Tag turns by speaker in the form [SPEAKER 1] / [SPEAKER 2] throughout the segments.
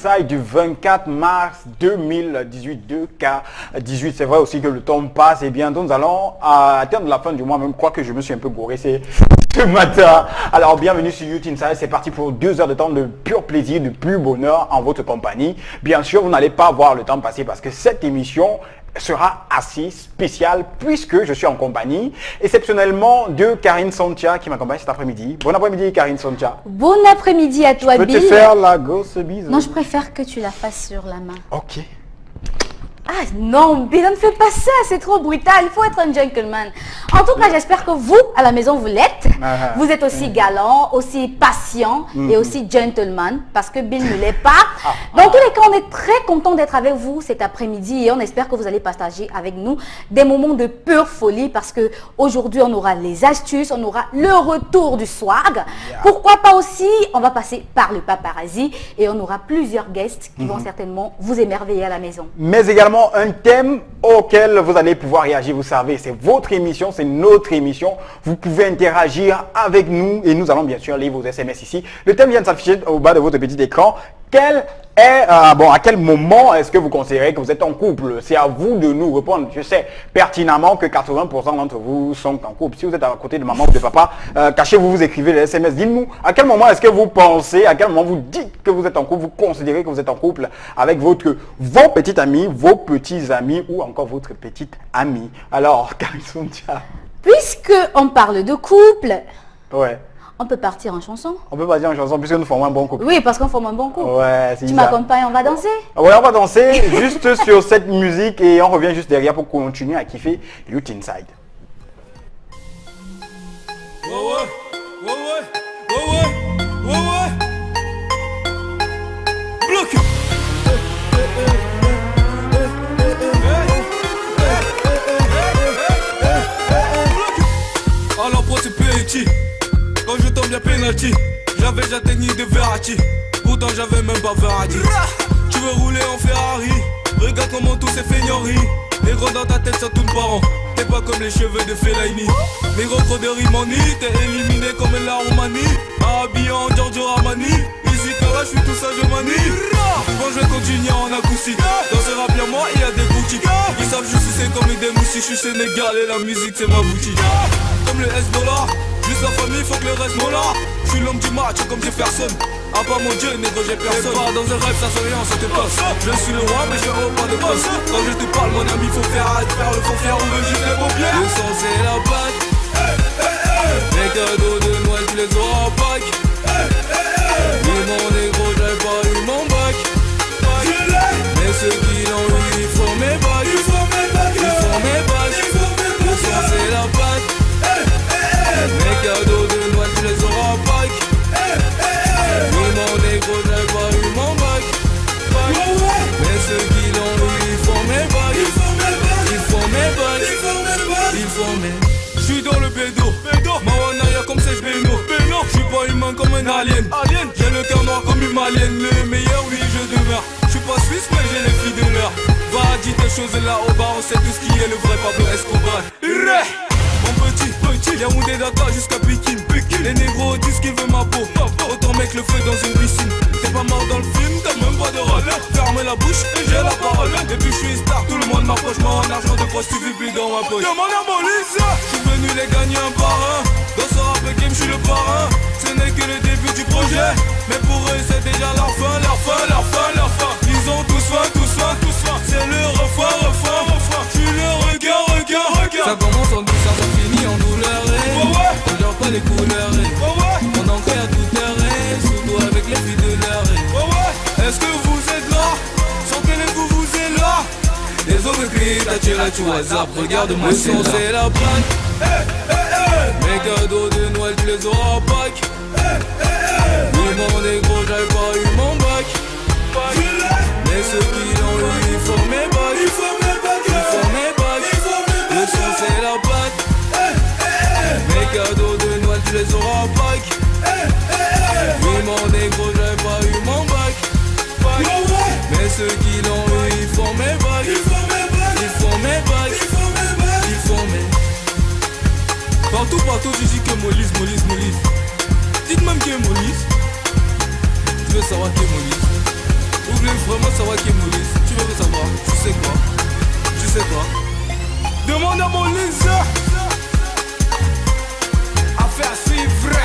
[SPEAKER 1] Inside du 24 mars 2018, 2K18. C'est vrai aussi que le temps passe et bientôt nous allons atteindre la fin du mois. Même crois que je me suis un peu gouré ce matin. Alors bienvenue sur Youth Inside. C'est parti pour 2 heures de temps de pur plaisir, de pur bonheur en votre compagnie. Bien sûr, vous n'allez pas voir le temps passer parce que cette émission sera assez spécial puisque je suis en compagnie exceptionnellement de Karine Santia qui m'accompagne cet après-midi. Bon après-midi Karine Santia.
[SPEAKER 2] Bon après-midi à toi,
[SPEAKER 1] Bill. Je peux te faire la grosse bise.
[SPEAKER 2] Non, je préfère que tu la fasses sur la main.
[SPEAKER 1] Ok.
[SPEAKER 2] Ah non, Bill, ne fais pas ça, c'est trop brutal, il faut être un gentleman. En tout cas, j'espère que vous, à la maison, vous l'êtes. Vous êtes aussi galant, aussi patient et aussi gentleman, parce que Bill ne l'est pas. Dans tous les cas, on est très content d'être avec vous cet après-midi et on espère que vous allez partager avec nous des moments de pure folie, parce que aujourd'hui, on aura les astuces, on aura le retour du swag. Pourquoi pas aussi, on va passer par le paparazzi et on aura plusieurs guests qui vont certainement vous émerveiller à la maison.
[SPEAKER 1] Mais également un thème auquel vous allez pouvoir réagir. Vous savez, c'est votre émission, c'est notre émission. Vous pouvez interagir avec nous et nous allons bien sûr lire vos SMS ici. Le thème vient de s'afficher au bas de votre petit écran. Quel est, à quel moment est-ce que vous considérez que vous êtes en couple? C'est à vous de nous répondre. Je sais pertinemment que 80% d'entre vous sont en couple. Si vous êtes à côté de maman ou de papa, cachez-vous, vous écrivez les SMS. Dites-nous à quel moment est-ce que vous pensez, à quel moment vous dites que vous êtes en couple, vous considérez que vous êtes en couple avec vos petits amis, vos petits amis ou encore votre petite amie. Alors, Karine Santia.
[SPEAKER 2] Puisque on parle de couple,
[SPEAKER 1] ouais.
[SPEAKER 2] On peut partir en chanson.
[SPEAKER 1] On peut partir en chanson puisque nous formons un bon couple.
[SPEAKER 2] Oui, parce qu'on forme un bon couple.
[SPEAKER 1] Ouais,
[SPEAKER 2] tu m'accompagnes, on va danser?
[SPEAKER 1] Ouais, on va danser juste sur cette musique et on revient juste derrière pour continuer à kiffer Youth Inside.
[SPEAKER 3] Bloc. Alors pour ce petit, quand je tombe bien penalty, j'avais déjà technique de Verratti. Pourtant j'avais même pas Verratti. Tu veux rouler en Ferrari, regarde comment tous ces feignants rient. Les gros dans ta tête ça tourne pas rond. T'es pas comme les cheveux de Fellaini. Les gros gros de Rimani, t'es éliminé comme la Roumanie. Habillé en Giorgio Armani. Ici que là je suis tout ça je manie. Bon je vais continuer en acoustique. Dans ce rap y'a moi il y a des boutiques. Ils savent juste c'est comme des moustiques. Je suis sénégalais, la musique c'est ma boutique. Comme le Hezbollah, juste la famille faut que le reste mola. Je suis l'homme du match comme Jefferson. Ah pas mon dieu négro j'ai personne. Pas dans un rêve ça fait rien ça te passe. Je suis le roi mais je fais pas de boss. Quand je te parle mon ami faut faire le faux faire. On veut juste les beaux biens. Le sang c'est la bague. Les cadeaux de Noël tu les auras en Pâques. Oui mon négro j'ai pas eu mon bac. Mais ceux qui l'ont eu ils font mes bagues. Ils font mes bagues. Le sang c'est la bague. Les cadeaux de Noël tu les auras en Pâques. Oui mon négro j'ai pas eu mon bac. Mais ceux qui l'ont eu ils font mes bagues. Ils font mes bagues. Ils font mes. J'suis dans le bédo. Mawanaya comme c'est Beno. J'suis pas humain comme un alien. J'ai le cœur noir comme une malienne. Le meilleur oui je demeure. J'suis pas suisse mais j'ai les filles de l'heure. Va dire tes choses là au bar. On sait tout ce qui est le vrai Pablo Escobar. Mon petit, Yaoundé Dakar jusqu'à Pékin. Les négros disent qu'ils veulent ma peau. Autant mec le feu dans une piscine. T'es pas mort dans le film, t'as même pas de rôle. Ferme la bouche et j'ai la parole. Depuis je suis star, tout le monde m'approche. Moi en argent de poche, tu vis plus dans ma poche. Demande à Moïse. J'suis venu les gagner un par un. Dans ce rap game j'suis le parrain. Ce n'est que le début du projet. Mais pour eux c'est déjà leur fin. Ils ont tous faim. C'est le refrain. J'suis le regard. Ça commence en douceur, ça finit en douleur. On dort pas les couleurs. On en crée à toute heure. Surtout avec les filles de l'heure. Est-ce que vous êtes là? Sentez-les vous êtes là? Les autres crient, t'as tiré tout hasard. Regarde-moi, c'est la blague. Mes cadeaux de Noël, tu les auras en Pâques. Oui mon négro, j'avais pas eu mon bac. Mais ceux qui l'ont eu, ils font mes bacs. Ils font mes bacs. Le son c'est la bague. Mes cadeaux de Noël, tu les auras en Pâques. Oui mon négro, j'avais pas eu mon bac. Mais ceux qui l'ont eu, ils font mes bacs. Ils font mes bacs. Partout je dis que Moïse. Dites même qui est Moïse. Je veux savoir qui est Moïse. Ouvre sais quoi? Tu sais quoi? Demande à mon Lisa. Affaire suivre.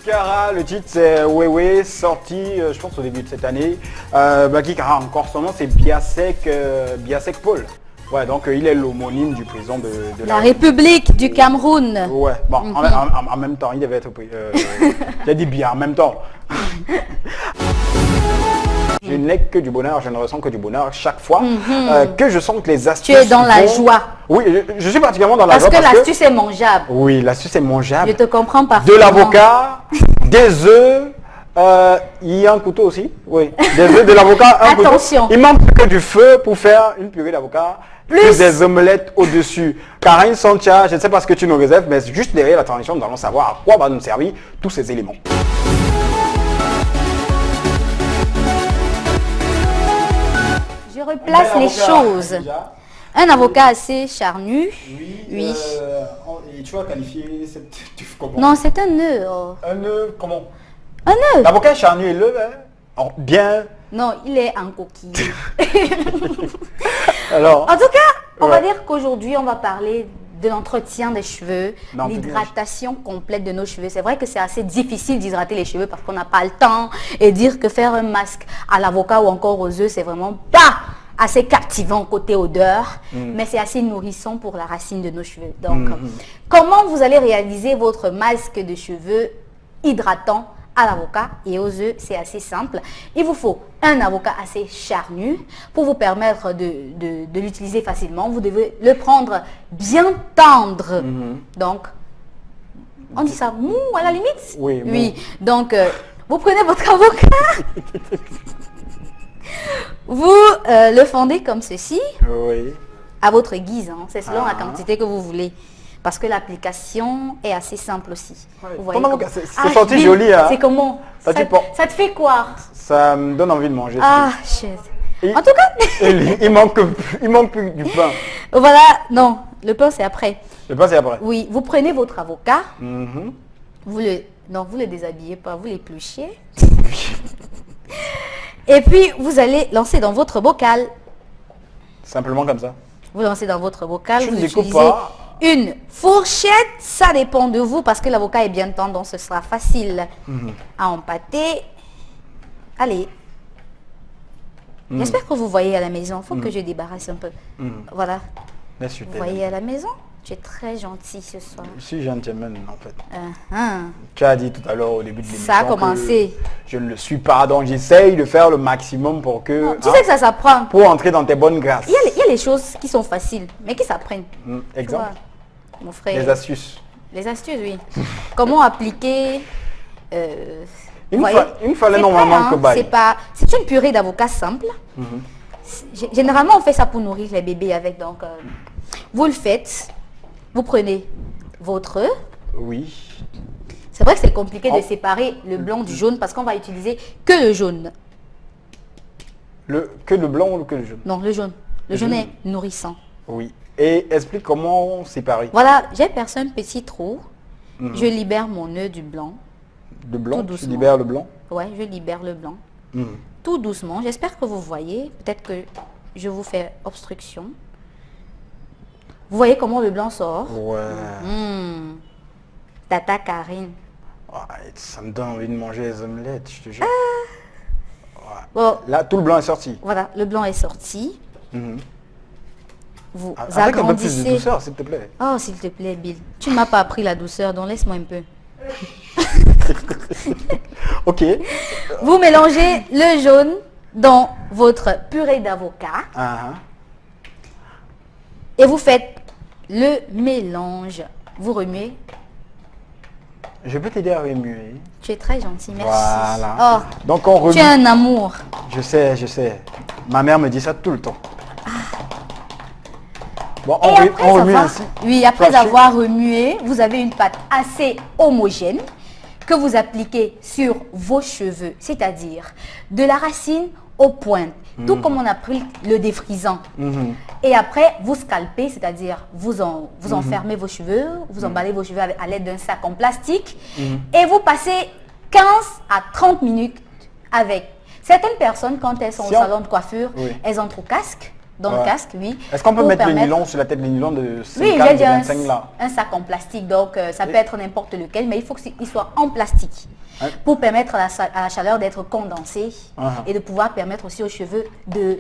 [SPEAKER 1] Kara, le titre c'est Wewe, sorti je pense au début de cette année. Baki Kara, encore son nom c'est Biasek Paul. Ouais, donc il est l'homonyme du président de
[SPEAKER 2] La République du Cameroun.
[SPEAKER 1] Ouais, bon, en même temps, il devait être... j'ai dit bien, en même temps. Je n'ai que du bonheur, je ne ressens que du bonheur chaque fois que je sens que les astuces...
[SPEAKER 2] Tu es dans la joie.
[SPEAKER 1] Oui, je suis particulièrement dans la joie
[SPEAKER 2] parce que l'astuce est mangeable.
[SPEAKER 1] Oui, l'astuce est mangeable.
[SPEAKER 2] Je te comprends parfaitement.
[SPEAKER 1] De l'avocat, des œufs, il y a un couteau aussi. Oui, des œufs, de l'avocat, un couteau.
[SPEAKER 2] Attention.
[SPEAKER 1] Il manque que du feu pour faire une purée d'avocat. Plus des omelettes au-dessus. Karine Santia, je ne sais pas ce que tu nous réserves, mais juste derrière la transition, nous allons savoir à quoi va nous servir tous ces éléments.
[SPEAKER 2] Je replace les choses.
[SPEAKER 1] Déjà.
[SPEAKER 2] Un avocat assez charnu.
[SPEAKER 1] Oui. Et tu vas qualifier cette tuffe comment?
[SPEAKER 2] Non, c'est un nœud. Oh.
[SPEAKER 1] Un nœud, comment?
[SPEAKER 2] Un nœud.
[SPEAKER 1] L'avocat est charnu et le bien.
[SPEAKER 2] Non, il est en coquille.
[SPEAKER 1] Alors,
[SPEAKER 2] En tout cas, on va
[SPEAKER 1] Ouais.
[SPEAKER 2] dire qu'aujourd'hui, on va parler de l'entretien des cheveux,
[SPEAKER 1] Non,
[SPEAKER 2] l'hydratation complète de nos cheveux. C'est vrai que c'est assez difficile d'hydrater les cheveux parce qu'on n'a pas le temps et dire que faire un masque à l'avocat ou encore aux œufs, c'est vraiment pas assez captivant côté odeur, mais c'est assez nourrissant pour la racine de nos cheveux. Donc, comment vous allez réaliser votre masque de cheveux hydratant à l'avocat et aux œufs? C'est assez simple. Il vous faut un avocat assez charnu pour vous permettre de l'utiliser facilement. Vous devez le prendre bien tendre. Donc, on dit ça mou à la limite?
[SPEAKER 1] Oui, mou.
[SPEAKER 2] Oui. Donc, vous prenez votre avocat. Vous le fondez comme ceci,
[SPEAKER 1] oui.
[SPEAKER 2] à votre guise. Hein. C'est selon la
[SPEAKER 1] Ah.
[SPEAKER 2] quantité que vous voulez. Parce que l'application est assez simple aussi. Vous voyez
[SPEAKER 1] Ton
[SPEAKER 2] comment-
[SPEAKER 1] avocat, c'est sorti
[SPEAKER 2] Bill,
[SPEAKER 1] joli, hein.
[SPEAKER 2] C'est comment
[SPEAKER 1] Ça
[SPEAKER 2] ça,
[SPEAKER 1] dépend.
[SPEAKER 2] ça te fait quoi?
[SPEAKER 1] Ça me donne envie de manger.
[SPEAKER 2] Ah, shit.
[SPEAKER 1] Et-
[SPEAKER 2] En tout cas,
[SPEAKER 1] Et lui, il manque plus du pain.
[SPEAKER 2] voilà. Non, le pain, c'est après.
[SPEAKER 1] Le pain, c'est après.
[SPEAKER 2] Oui, vous prenez votre avocat.
[SPEAKER 1] Mhm.
[SPEAKER 2] Vous le déshabillez pas, vous l'épluchez. Et puis, vous allez lancer dans votre bocal.
[SPEAKER 1] Simplement comme ça.
[SPEAKER 2] Vous lancez dans votre bocal,
[SPEAKER 1] Je
[SPEAKER 2] vous
[SPEAKER 1] ne découpe
[SPEAKER 2] utilisez
[SPEAKER 1] pas.
[SPEAKER 2] une fourchette, ça dépend de vous parce que l'avocat est bien tendre, donc ce sera facile à empâter. Allez. J'espère que vous voyez à la maison. Il faut que je débarrasse un peu. Voilà.
[SPEAKER 1] Merci,
[SPEAKER 2] Vous voyez à la maison? Tu es très gentil ce soir.
[SPEAKER 1] Je suis gentleman en fait.
[SPEAKER 2] Hein.
[SPEAKER 1] Tu as dit tout à l'heure au début de l'émission
[SPEAKER 2] Ça a commencé.
[SPEAKER 1] que je ne le suis pas, donc j'essaye de faire le maximum pour que...
[SPEAKER 2] Non, tu sais que ça s'apprend.
[SPEAKER 1] pour entrer dans tes bonnes grâces.
[SPEAKER 2] Il y a les choses qui sont faciles, mais qui s'apprennent. Tu
[SPEAKER 1] Exemple,
[SPEAKER 2] vois, mon frère.
[SPEAKER 1] les astuces.
[SPEAKER 2] Les astuces, oui. Comment appliquer...
[SPEAKER 1] Il
[SPEAKER 2] vous
[SPEAKER 1] me
[SPEAKER 2] voyez,
[SPEAKER 1] fallait
[SPEAKER 2] c'est
[SPEAKER 1] normalement
[SPEAKER 2] pas,
[SPEAKER 1] que bail.
[SPEAKER 2] c'est une purée d'avocat simple. Généralement, on fait ça pour nourrir les bébés avec. Donc, vous le faites. Vous prenez votre œuf.
[SPEAKER 1] Oui.
[SPEAKER 2] C'est vrai que c'est compliqué de
[SPEAKER 1] Oh.
[SPEAKER 2] séparer le blanc du jaune parce qu'on va utiliser que le jaune.
[SPEAKER 1] Que le blanc ou que le jaune?
[SPEAKER 2] Non, le jaune. Le
[SPEAKER 1] Le
[SPEAKER 2] jaune
[SPEAKER 1] jaune.
[SPEAKER 2] est nourrissant.
[SPEAKER 1] Oui. Et explique comment séparer.
[SPEAKER 2] Voilà, j'ai percé un petit trou. Je libère mon œuf du blanc.
[SPEAKER 1] Le blanc,
[SPEAKER 2] Tout
[SPEAKER 1] tu
[SPEAKER 2] doucement.
[SPEAKER 1] libères le blanc.
[SPEAKER 2] Ouais, je libère le blanc.
[SPEAKER 1] Mhm.
[SPEAKER 2] Tout doucement. J'espère que vous voyez. Peut-être que je vous fais obstruction. Vous voyez comment le blanc sort?
[SPEAKER 1] Ouais.
[SPEAKER 2] Tata Karine.
[SPEAKER 1] Ouais, ça me donne envie de manger les omelettes, je te jure.
[SPEAKER 2] Bon,
[SPEAKER 1] Là, tout le blanc est sorti.
[SPEAKER 2] voilà, le blanc est sorti.
[SPEAKER 1] Mhm.
[SPEAKER 2] Vous
[SPEAKER 1] Avec un peu plus de
[SPEAKER 2] agrandissez.
[SPEAKER 1] douceur, s'il te plaît.
[SPEAKER 2] Oh, s'il te plaît, Bill. Tu ne m'as pas appris la douceur, donc laisse-moi un peu.
[SPEAKER 1] Ok.
[SPEAKER 2] Vous mélangez le jaune dans votre purée d'avocat
[SPEAKER 1] Ah,
[SPEAKER 2] et vous faites le mélange. Vous remuez.
[SPEAKER 1] je peux t'aider à remuer.
[SPEAKER 2] Tu es très gentil, merci.
[SPEAKER 1] Voilà.
[SPEAKER 2] Oh,
[SPEAKER 1] Donc on remue.
[SPEAKER 2] tu es un amour.
[SPEAKER 1] Je sais, je sais. Ma mère me dit ça tout le temps. Bon,
[SPEAKER 2] Et après
[SPEAKER 1] on remue
[SPEAKER 2] avoir,
[SPEAKER 1] ainsi.
[SPEAKER 2] oui, après
[SPEAKER 1] Fâché.
[SPEAKER 2] avoir remué, vous avez une pâte assez homogène que vous appliquez sur vos cheveux, c'est-à-dire de la racine aux pointes. Tout comme on a pris le défrisant. Et après, vous scalpez, c'est-à-dire vous enfermez vos cheveux, vous emballez vos cheveux à l'aide d'un sac en plastique et vous passez 15 à 30 minutes avec. Certaines personnes, quand elles sont au salon de coiffure, elles entrent au casque. Dans le casque, oui.
[SPEAKER 1] Est-ce qu'on peut mettre le nylon sur la tête, le nylon de 50,
[SPEAKER 2] oui, j'ai dit
[SPEAKER 1] 25 là?
[SPEAKER 2] Un sac en plastique, donc ça peut être n'importe lequel, mais il faut qu'il soit en plastique pour permettre à la chaleur d'être condensée et de pouvoir permettre aussi aux cheveux de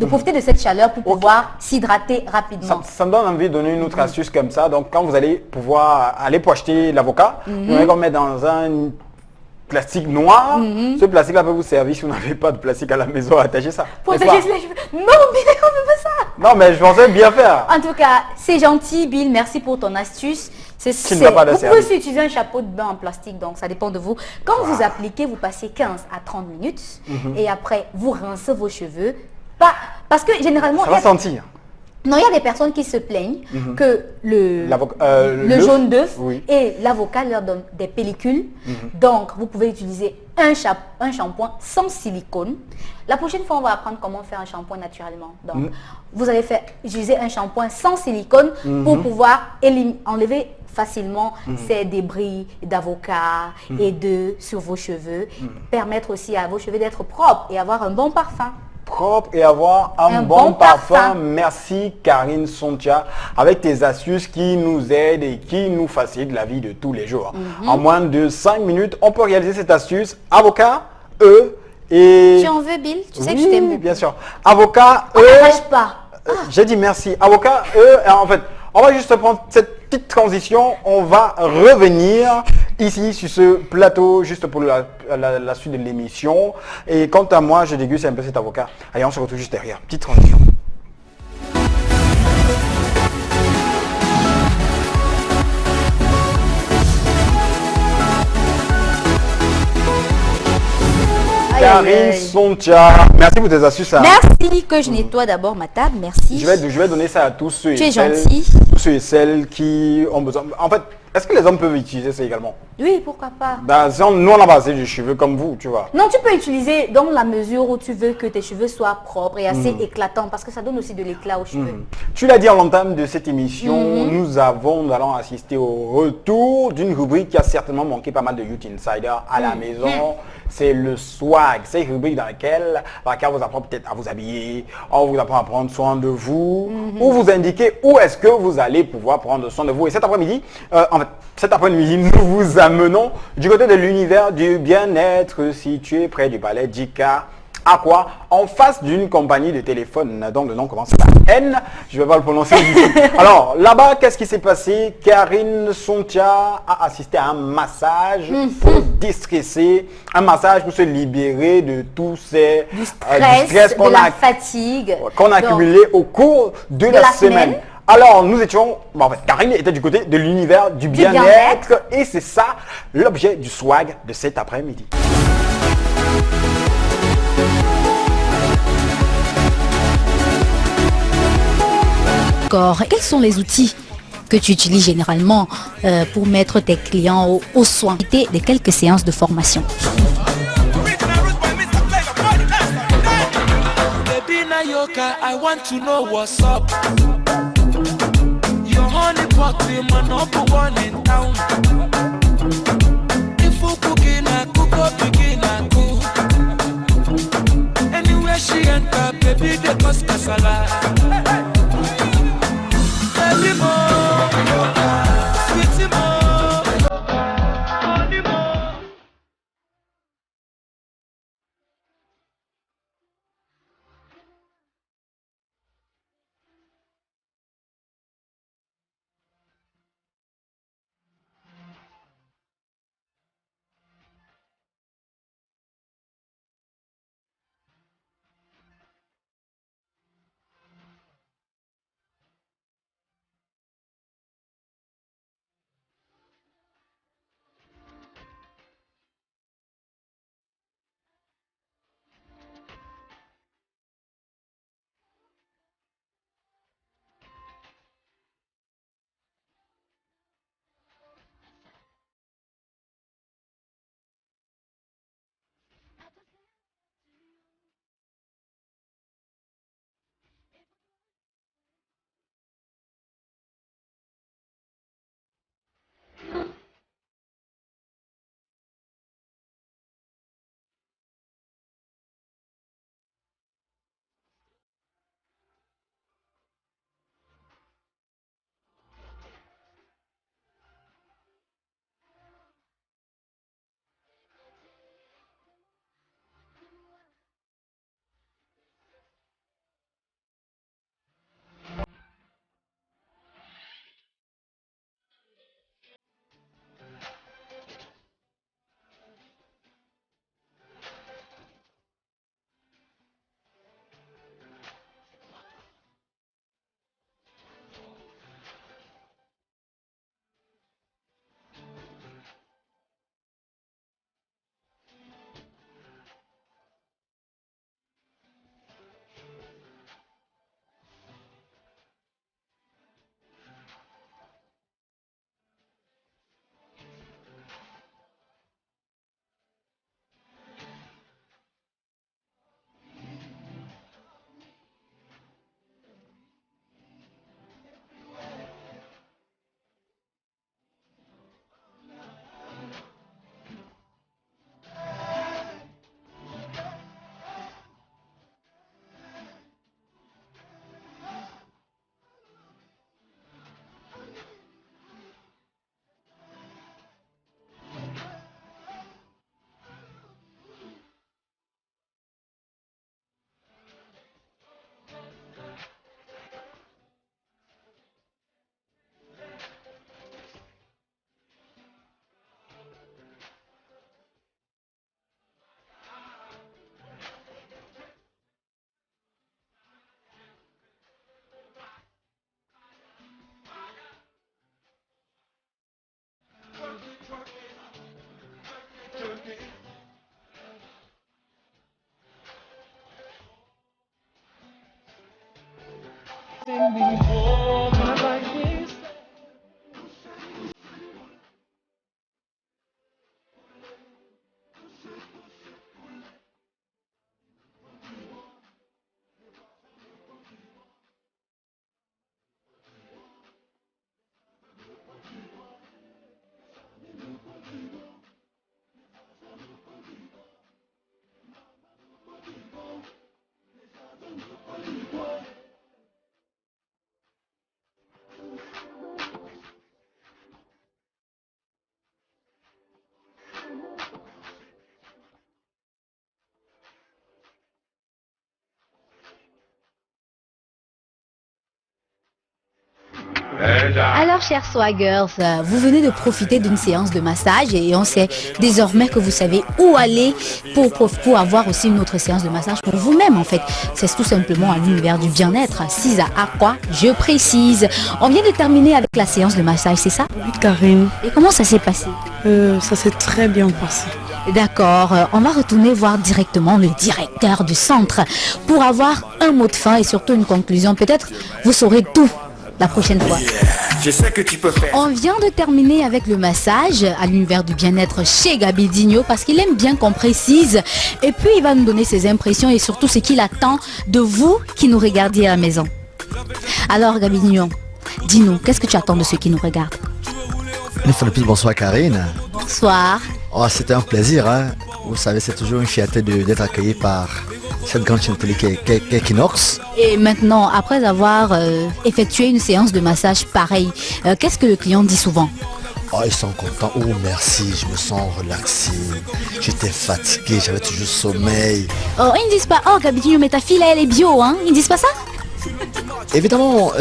[SPEAKER 2] profiter de cette chaleur pour pouvoir s'hydrater rapidement.
[SPEAKER 1] Ça me donne envie de donner une autre astuce comme ça. Donc quand vous allez pouvoir aller pour acheter l'avocat, vous allez le mettre dans un plastique noir. Ce plastique-là peut vous servir si vous n'avez pas de plastique à la maison, attachez ça.
[SPEAKER 2] Protéger les cheveux. Non, Bill, on ne fait pas ça.
[SPEAKER 1] Non, mais je pensais bien faire.
[SPEAKER 2] En tout cas, c'est gentil, Bill. Merci pour ton astuce.
[SPEAKER 1] Qui ne va pas de
[SPEAKER 2] vous
[SPEAKER 1] service.
[SPEAKER 2] pouvez aussi utiliser un chapeau de bain en plastique, donc ça dépend de vous. Quand vous appliquez, vous passez 15 à 30 minutes et après, vous rincez vos cheveux. Parce que généralement...
[SPEAKER 1] Ça va sentir.
[SPEAKER 2] Non, il y a des personnes qui se plaignent que le jaune d'œuf et l'avocat leur donne des pellicules. Donc, vous pouvez utiliser un shampoing sans silicone. La prochaine fois, on va apprendre comment faire un shampoing naturellement. Donc, vous allez utiliser un shampoing sans silicone pour pouvoir enlever facilement ces débris d'avocat et d'œufs sur vos cheveux. Permettre aussi à vos cheveux d'être propres et avoir un bon parfum.
[SPEAKER 1] Propre et avoir un bon parfum. Merci Karine Sontia avec tes astuces qui nous aident et qui nous facilitent la vie de tous les jours. En moins de 5 minutes, on peut réaliser cette astuce. Avocat, et...
[SPEAKER 2] Tu en veux, Bill? Tu sais
[SPEAKER 1] oui,
[SPEAKER 2] que je t'aime beaucoup.
[SPEAKER 1] Bien sûr. Avocat,
[SPEAKER 2] pas.
[SPEAKER 1] J'ai dit merci. Avocat, en fait, on va juste prendre cette petite transition. On va revenir ici sur ce plateau juste pour la suite de l'émission. Et quant à moi, je déguste un peu cet avocat. Allez, on se retrouve juste derrière. Petite transition. Karine Sontia, merci pour tes astuces.
[SPEAKER 2] Merci que je nettoie d'abord ma table, merci.
[SPEAKER 1] Je vais donner ça à tous ceux
[SPEAKER 2] Tu es gentil.
[SPEAKER 1] Tous ceux et celles qui ont besoin. En fait, est-ce que les hommes peuvent utiliser ça également?
[SPEAKER 2] Oui, pourquoi pas.
[SPEAKER 1] Nous, on a basé des cheveux comme vous, tu vois.
[SPEAKER 2] Non, tu peux utiliser dans la mesure où tu veux que tes cheveux soient propres et assez éclatants parce que ça donne aussi de l'éclat aux cheveux.
[SPEAKER 1] Tu l'as dit en l'entame de cette émission, nous allons assister au retour d'une rubrique qui a certainement manqué pas mal de Youth Insider à la maison. C'est le swag. C'est une rubrique dans laquelle on vous apprend peut-être à vous habiller, on vous apprend à prendre soin de vous, ou vous indiquer où est-ce que vous allez pouvoir prendre soin de vous. Et cet après-midi, cet après-midi, nous vous amenons du côté de l'univers du bien-être situé près du palais Djika. À quoi? En face d'une compagnie de téléphone dont le nom commence par N. Je ne vais pas le prononcer. Alors, là-bas, qu'est-ce qui s'est passé? Karine Sontia a assisté à un massage pour déstresser, un massage pour se libérer de tous ces
[SPEAKER 2] du stress de la fatigue
[SPEAKER 1] qu'on a accumulé au cours de la semaine. Alors, nous étions, Karine était du côté de l'univers du bien-être et c'est ça l'objet du swag de cet après-midi.
[SPEAKER 2] Quels sont les outils que tu utilises généralement pour mettre tes clients aux soins de quelques séances de formation? Alors, chers Swaggers, vous venez de profiter d'une séance de massage et on sait désormais que vous savez où aller pour avoir aussi une autre séance de massage pour vous-même, en fait. C'est tout simplement à l'univers du bien-être. Cisa à quoi je précise. On vient de terminer avec la séance de massage, c'est ça?
[SPEAKER 4] Oui, Karine.
[SPEAKER 2] Et comment ça s'est passé?
[SPEAKER 4] Ça s'est très bien passé.
[SPEAKER 2] D'accord, on va retourner voir directement le directeur du centre pour avoir un mot de fin et surtout une conclusion. Peut-être vous saurez tout la prochaine fois.
[SPEAKER 5] Je sais que tu peux faire.
[SPEAKER 2] On vient de terminer avec le massage à l'univers du bien-être chez Gabi Digno parce qu'il aime bien qu'on précise et puis il va nous donner ses impressions et surtout ce qu'il attend de vous qui nous regardiez à la maison. Alors Gabi Digno, dis-nous, qu'est-ce que tu attends de ceux qui nous regardent?
[SPEAKER 6] Une fois de plus, bonsoir Karine.
[SPEAKER 2] Bonsoir.
[SPEAKER 6] Oh, c'était un plaisir, hein. Vous savez, c'est toujours une fierté d'être accueilli par cette grande chaîne télé qu'est Equinox.
[SPEAKER 2] Et maintenant, après avoir effectué une séance de massage pareille, qu'est-ce que le client dit souvent?
[SPEAKER 6] Oh, ils sont contents. Oh, merci, je me sens relaxé. J'étais fatigué, j'avais toujours sommeil.
[SPEAKER 2] Oh, ils ne disent pas, oh Gabi Digno, mais ta fille là, elle est bio, hein? Ils ne disent pas ça?
[SPEAKER 6] Évidemment,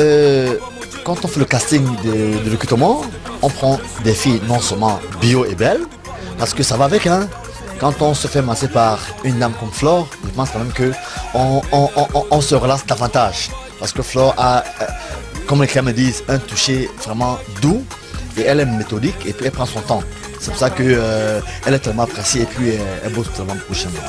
[SPEAKER 6] quand on fait le casting de recrutement, on prend des filles non seulement bio et belles, parce que ça va avec, hein. Quand on se fait masser par une dame comme Flore, je pense quand même que on se relaxe davantage. Parce que Flore a, comme les clients me disent, un toucher vraiment doux et elle est méthodique et puis elle prend son temps. C'est pour ça qu'elle est tellement appréciée et puis elle bosse tellement prochainement.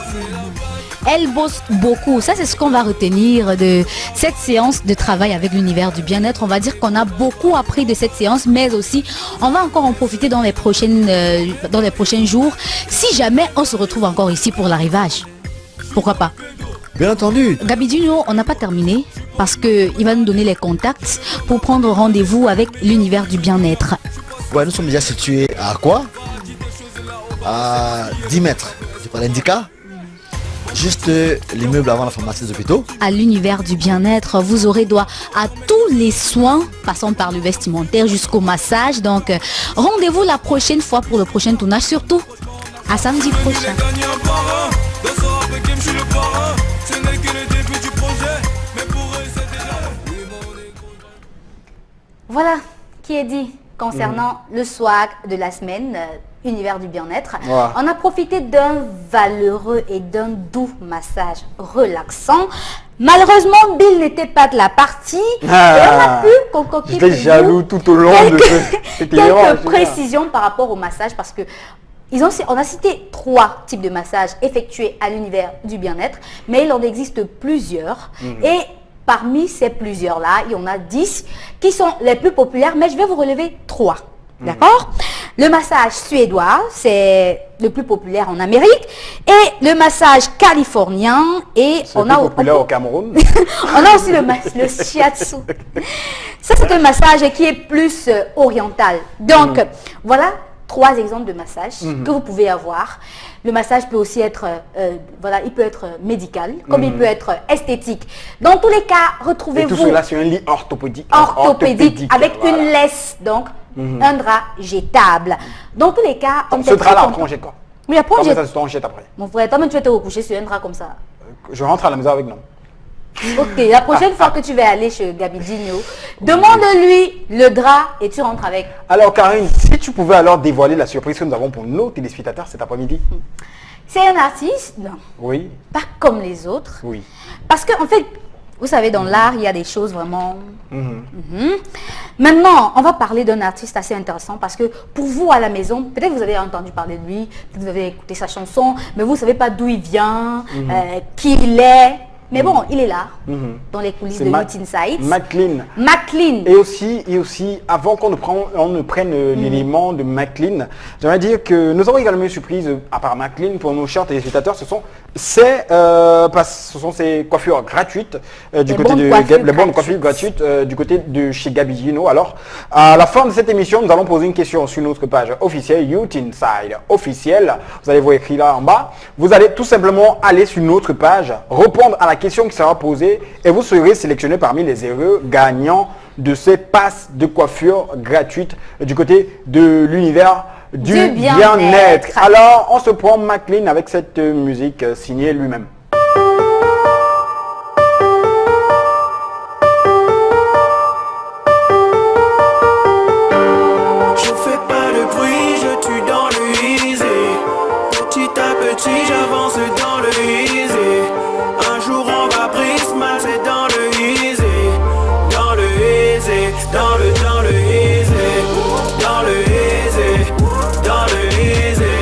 [SPEAKER 2] Elle bosse beaucoup. Ça, c'est ce qu'on va retenir de cette séance de travail avec l'univers du bien-être. On va dire qu'on a beaucoup appris de cette séance, mais aussi, on va encore en profiter dans les prochains jours. Si jamais on se retrouve encore ici pour l'arrivage, pourquoi pas?
[SPEAKER 6] Bien entendu.
[SPEAKER 2] Gabi Digno, on n'a pas terminé parce qu'il va nous donner les contacts pour prendre rendez-vous avec l'univers du bien-être.
[SPEAKER 6] Ouais, nous sommes déjà situés à quoi? À 10 mètres. C'est pas l'indicat? Juste l'immeuble avant la pharmacie des hôpitaux.
[SPEAKER 2] À l'univers du bien-être, vous aurez droit à tous les soins, passant par le vestimentaire jusqu'au massage. Donc, rendez-vous la prochaine fois pour le prochain tournage, surtout à samedi prochain. Voilà qui est dit concernant le swag de la semaine. Univers du bien-être.
[SPEAKER 1] Ouais.
[SPEAKER 2] On a profité d'un valeureux et d'un doux massage relaxant. Malheureusement, Bill n'était pas de la partie et on a pu concocter
[SPEAKER 1] J'étais jaloux tout au long de
[SPEAKER 2] quelques précisions par rapport au massage parce que on a cité 3 types de massages effectués à l'univers du bien-être, mais il en existe plusieurs et parmi ces plusieurs-là, il y en a 10 qui sont les plus populaires, mais je vais vous relever 3. D'accord? Le massage suédois, c'est le plus populaire en Amérique. Et le massage californien. Et
[SPEAKER 1] on a populaire au Cameroun.
[SPEAKER 2] On a aussi le shiatsu. Ça, c'est un massage qui est plus oriental. Donc, voilà 3 exemples de massages que vous pouvez avoir. Le massage peut aussi être, il peut être médical, comme il peut être esthétique. Dans tous les cas, retrouvez-vous...
[SPEAKER 1] Et tout cela sur un lit orthopédique.
[SPEAKER 2] Orthopédique avec une laisse, donc un drap jetable. Dans tous les cas...
[SPEAKER 1] Ce drap-là, après on jette quoi?
[SPEAKER 2] Oui, après on jette.
[SPEAKER 1] On jette après.
[SPEAKER 2] Mon frère, toi-même tu vas te recoucher sur un drap comme ça.
[SPEAKER 1] Je rentre à la maison avec non.
[SPEAKER 2] Ok, la prochaine fois que tu vas aller chez Gabi Digno, demande-lui le drap et tu rentres avec.
[SPEAKER 1] Alors Karine, si tu pouvais alors dévoiler la surprise que nous avons pour nos téléspectateurs cet après-midi.
[SPEAKER 2] C'est un artiste, non.
[SPEAKER 1] Oui.
[SPEAKER 2] Pas comme les autres.
[SPEAKER 1] Oui.
[SPEAKER 2] Parce que en fait, vous savez, dans l'art, il y a des choses vraiment... Maintenant, on va parler d'un artiste assez intéressant parce que pour vous à la maison, peut-être vous avez entendu parler de lui, peut-être vous avez écouté sa chanson, mais vous ne savez pas d'où il vient, qui il est. Mais bon, il est là, dans les coulisses de Youth Inside.
[SPEAKER 1] McLean.
[SPEAKER 2] McLean.
[SPEAKER 1] Et aussi, avant qu'on ne prenne l'élément de McLean, j'aimerais dire que nous avons également une surprise à part McLean pour nos chers téléspectateurs. Ce sont ces coiffures gratuites du côté de les bonnes coiffures gratuites du côté de chez Gabi Gino. Alors, à la fin de cette émission, nous allons poser une question sur notre page officielle Youth Inside officielle. Vous allez voir écrit là en bas. Vous allez tout simplement aller sur notre page, répondre à la question qui sera posée et vous serez sélectionné parmi les heureux gagnants de ces passes de coiffure gratuites du côté de l'univers du bien-être. Alors, on se prend McLean avec cette musique signée lui-même.
[SPEAKER 3] Je fais pas de bruit, je tue dans le easy. Petit à petit, j'avance dans le easy. Un jour on va prisma, c'est dans le easy. Dans le easy, dans le easy. Dans le easy, dans le easy.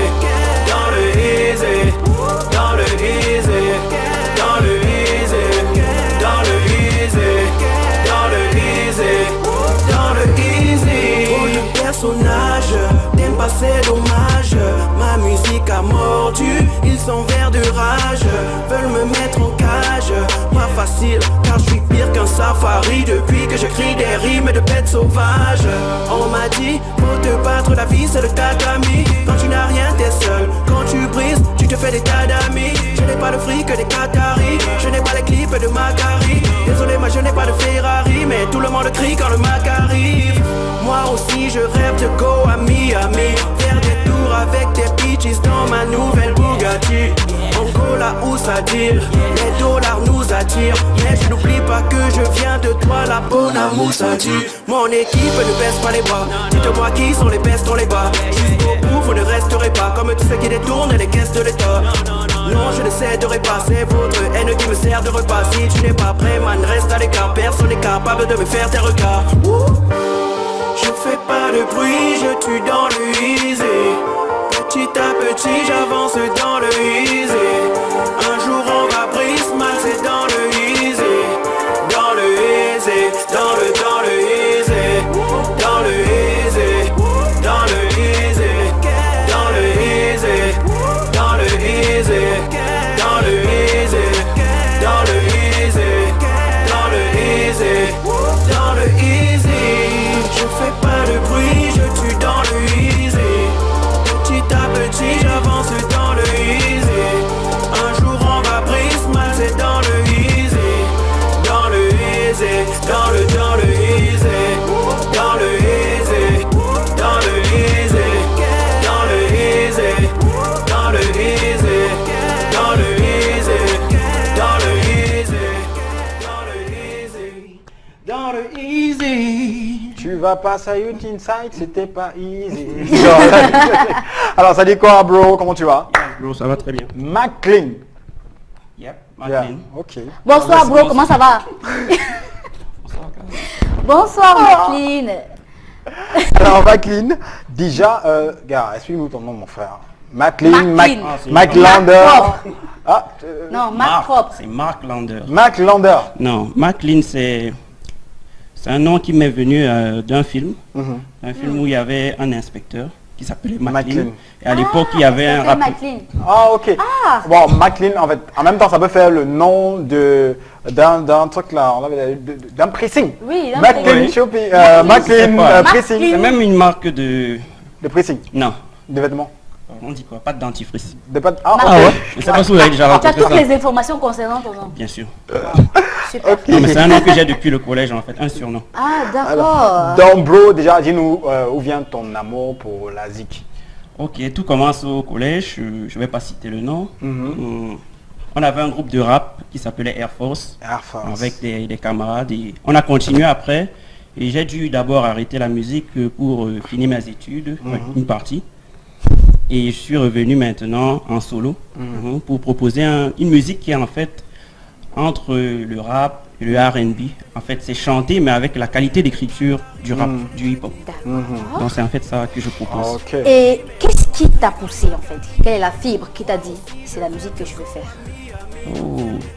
[SPEAKER 3] Dans le easy, dans le easy. Dans le easy, dans le easy. Dans le easy, dans le easy. Trop de personnages, t'aimes pas c'est dommage. Ma musique a mordu, ils sont verts de rage. Veulent me mettre en cage, pas facile car je suis pire qu'un safari. Depuis que j'écris des rimes de bêtes sauvages. On m'a dit, faut te battre, la vie c'est le tatami. Quand tu n'as rien t'es seul, quand tu brises, tu te fais des tas d'amis. Je n'ai pas de fric que des Qataris, je n'ai pas les clips de Macari. Désolé moi je n'ai pas de Ferrari, mais tout le monde crie quand le Mac arrive. Moi aussi je rêve de go à Miami, faire des tours avec des bitches dans ma nouvelle Bugatti. Angola où ça deal, les dollars nous attirent. Mais je n'oublie pas que je viens de toi, la bonne amour ça tue. Mon équipe ne baisse pas les bras, dites-moi qui sont les bestes, on les bat. Jusqu'au bout vous ne resterez pas comme tous ceux qui détournent les caisses de l'État. Non je ne céderai pas, c'est votre haine qui me sert de repas. Si tu n'es pas prêt man, reste à l'écart, personne n'est capable de me faire tes regards. Je fais pas de bruit, je tue dans le easy. Petit à petit j'avance dans le easy. Un jour on va prisma, c'est dans le easy. Dans le easy, dans le easy. Dans le easy, dans le easy. Dans le easy, dans le easy. Dans le easy, dans le easy. Dans le easy, dans le easy. Je fais pas de bruit, je tue dans le easy. Petit à petit j'avance dans le easy. Un jour on va prisma, c'est dans le easy. Dans le easy, dans le easy. Dans le easy, dans le easy. Dans le easy, dans le easy. Dans le easy, dans le easy. Dans le easy, dans le easy.
[SPEAKER 1] Tu vas passer à Youth Inside, c'était pas easy. Alors ça dit quoi bro, comment tu vas?
[SPEAKER 7] Bro, ça va très bien.
[SPEAKER 1] McLean.
[SPEAKER 7] Yep,
[SPEAKER 1] Yeah,
[SPEAKER 7] McLean.
[SPEAKER 1] ok.
[SPEAKER 2] Bonsoir bro, comment ça va? Bonsoir McLean.
[SPEAKER 1] Alors McLean, déjà, gars, explique-nous ton nom mon frère. McLean,
[SPEAKER 2] McLean.
[SPEAKER 1] McLander. Ah,
[SPEAKER 2] Non, Mac propre.
[SPEAKER 7] C'est Mark Lander.
[SPEAKER 1] McLander.
[SPEAKER 7] Non, McLean, c'est un nom qui m'est venu d'un film. Un film où il y avait un inspecteur qui s'appelait McLean.
[SPEAKER 1] McLean.
[SPEAKER 7] Et à l'époque, il y avait un rap.
[SPEAKER 2] McLean.
[SPEAKER 1] Ah ok. Bon, McLean, en fait, en même temps, ça peut faire le nom d'un truc là, d'un pressing.
[SPEAKER 2] Oui, d'un
[SPEAKER 1] McLean
[SPEAKER 2] pressing.
[SPEAKER 1] Shopping,
[SPEAKER 7] Oui.
[SPEAKER 1] McLean
[SPEAKER 7] Ouais.
[SPEAKER 1] pressing.
[SPEAKER 7] C'est même une marque de...
[SPEAKER 1] De pressing,
[SPEAKER 7] Non,
[SPEAKER 1] de vêtements.
[SPEAKER 7] on dit quoi? Pas de dentifrice.
[SPEAKER 1] De pas... Ah,
[SPEAKER 2] Ah
[SPEAKER 1] ok.
[SPEAKER 7] Je sais pas si vous avez déjà
[SPEAKER 2] Tu as
[SPEAKER 7] rencontré
[SPEAKER 2] toutes
[SPEAKER 7] ça.
[SPEAKER 2] les informations concernant ton nom.
[SPEAKER 7] Bien sûr.
[SPEAKER 2] Super.
[SPEAKER 1] Ok.
[SPEAKER 7] Non, mais c'est un nom que j'ai depuis le collège en fait, un surnom.
[SPEAKER 2] Ah d'accord.
[SPEAKER 1] Donc bro, déjà, dis-nous où vient ton amour pour la zik.
[SPEAKER 7] Ok, tout commence au collège, je vais pas citer le nom. On avait un groupe de rap qui s'appelait Air Force,
[SPEAKER 1] Air Force.
[SPEAKER 7] avec des camarades. Et on a continué après. Et j'ai dû d'abord arrêter la musique pour finir mes études, une partie. Et je suis revenu maintenant en solo pour proposer une musique qui est en fait entre le rap et le R&B. En fait, c'est chanté mais avec la qualité d'écriture du rap, du hip-hop. Donc c'est en fait ça que je propose.
[SPEAKER 1] Ok.
[SPEAKER 2] Et qu'est-ce qui t'a poussé en fait? Quelle est la fibre qui t'a dit c'est la musique que je veux faire?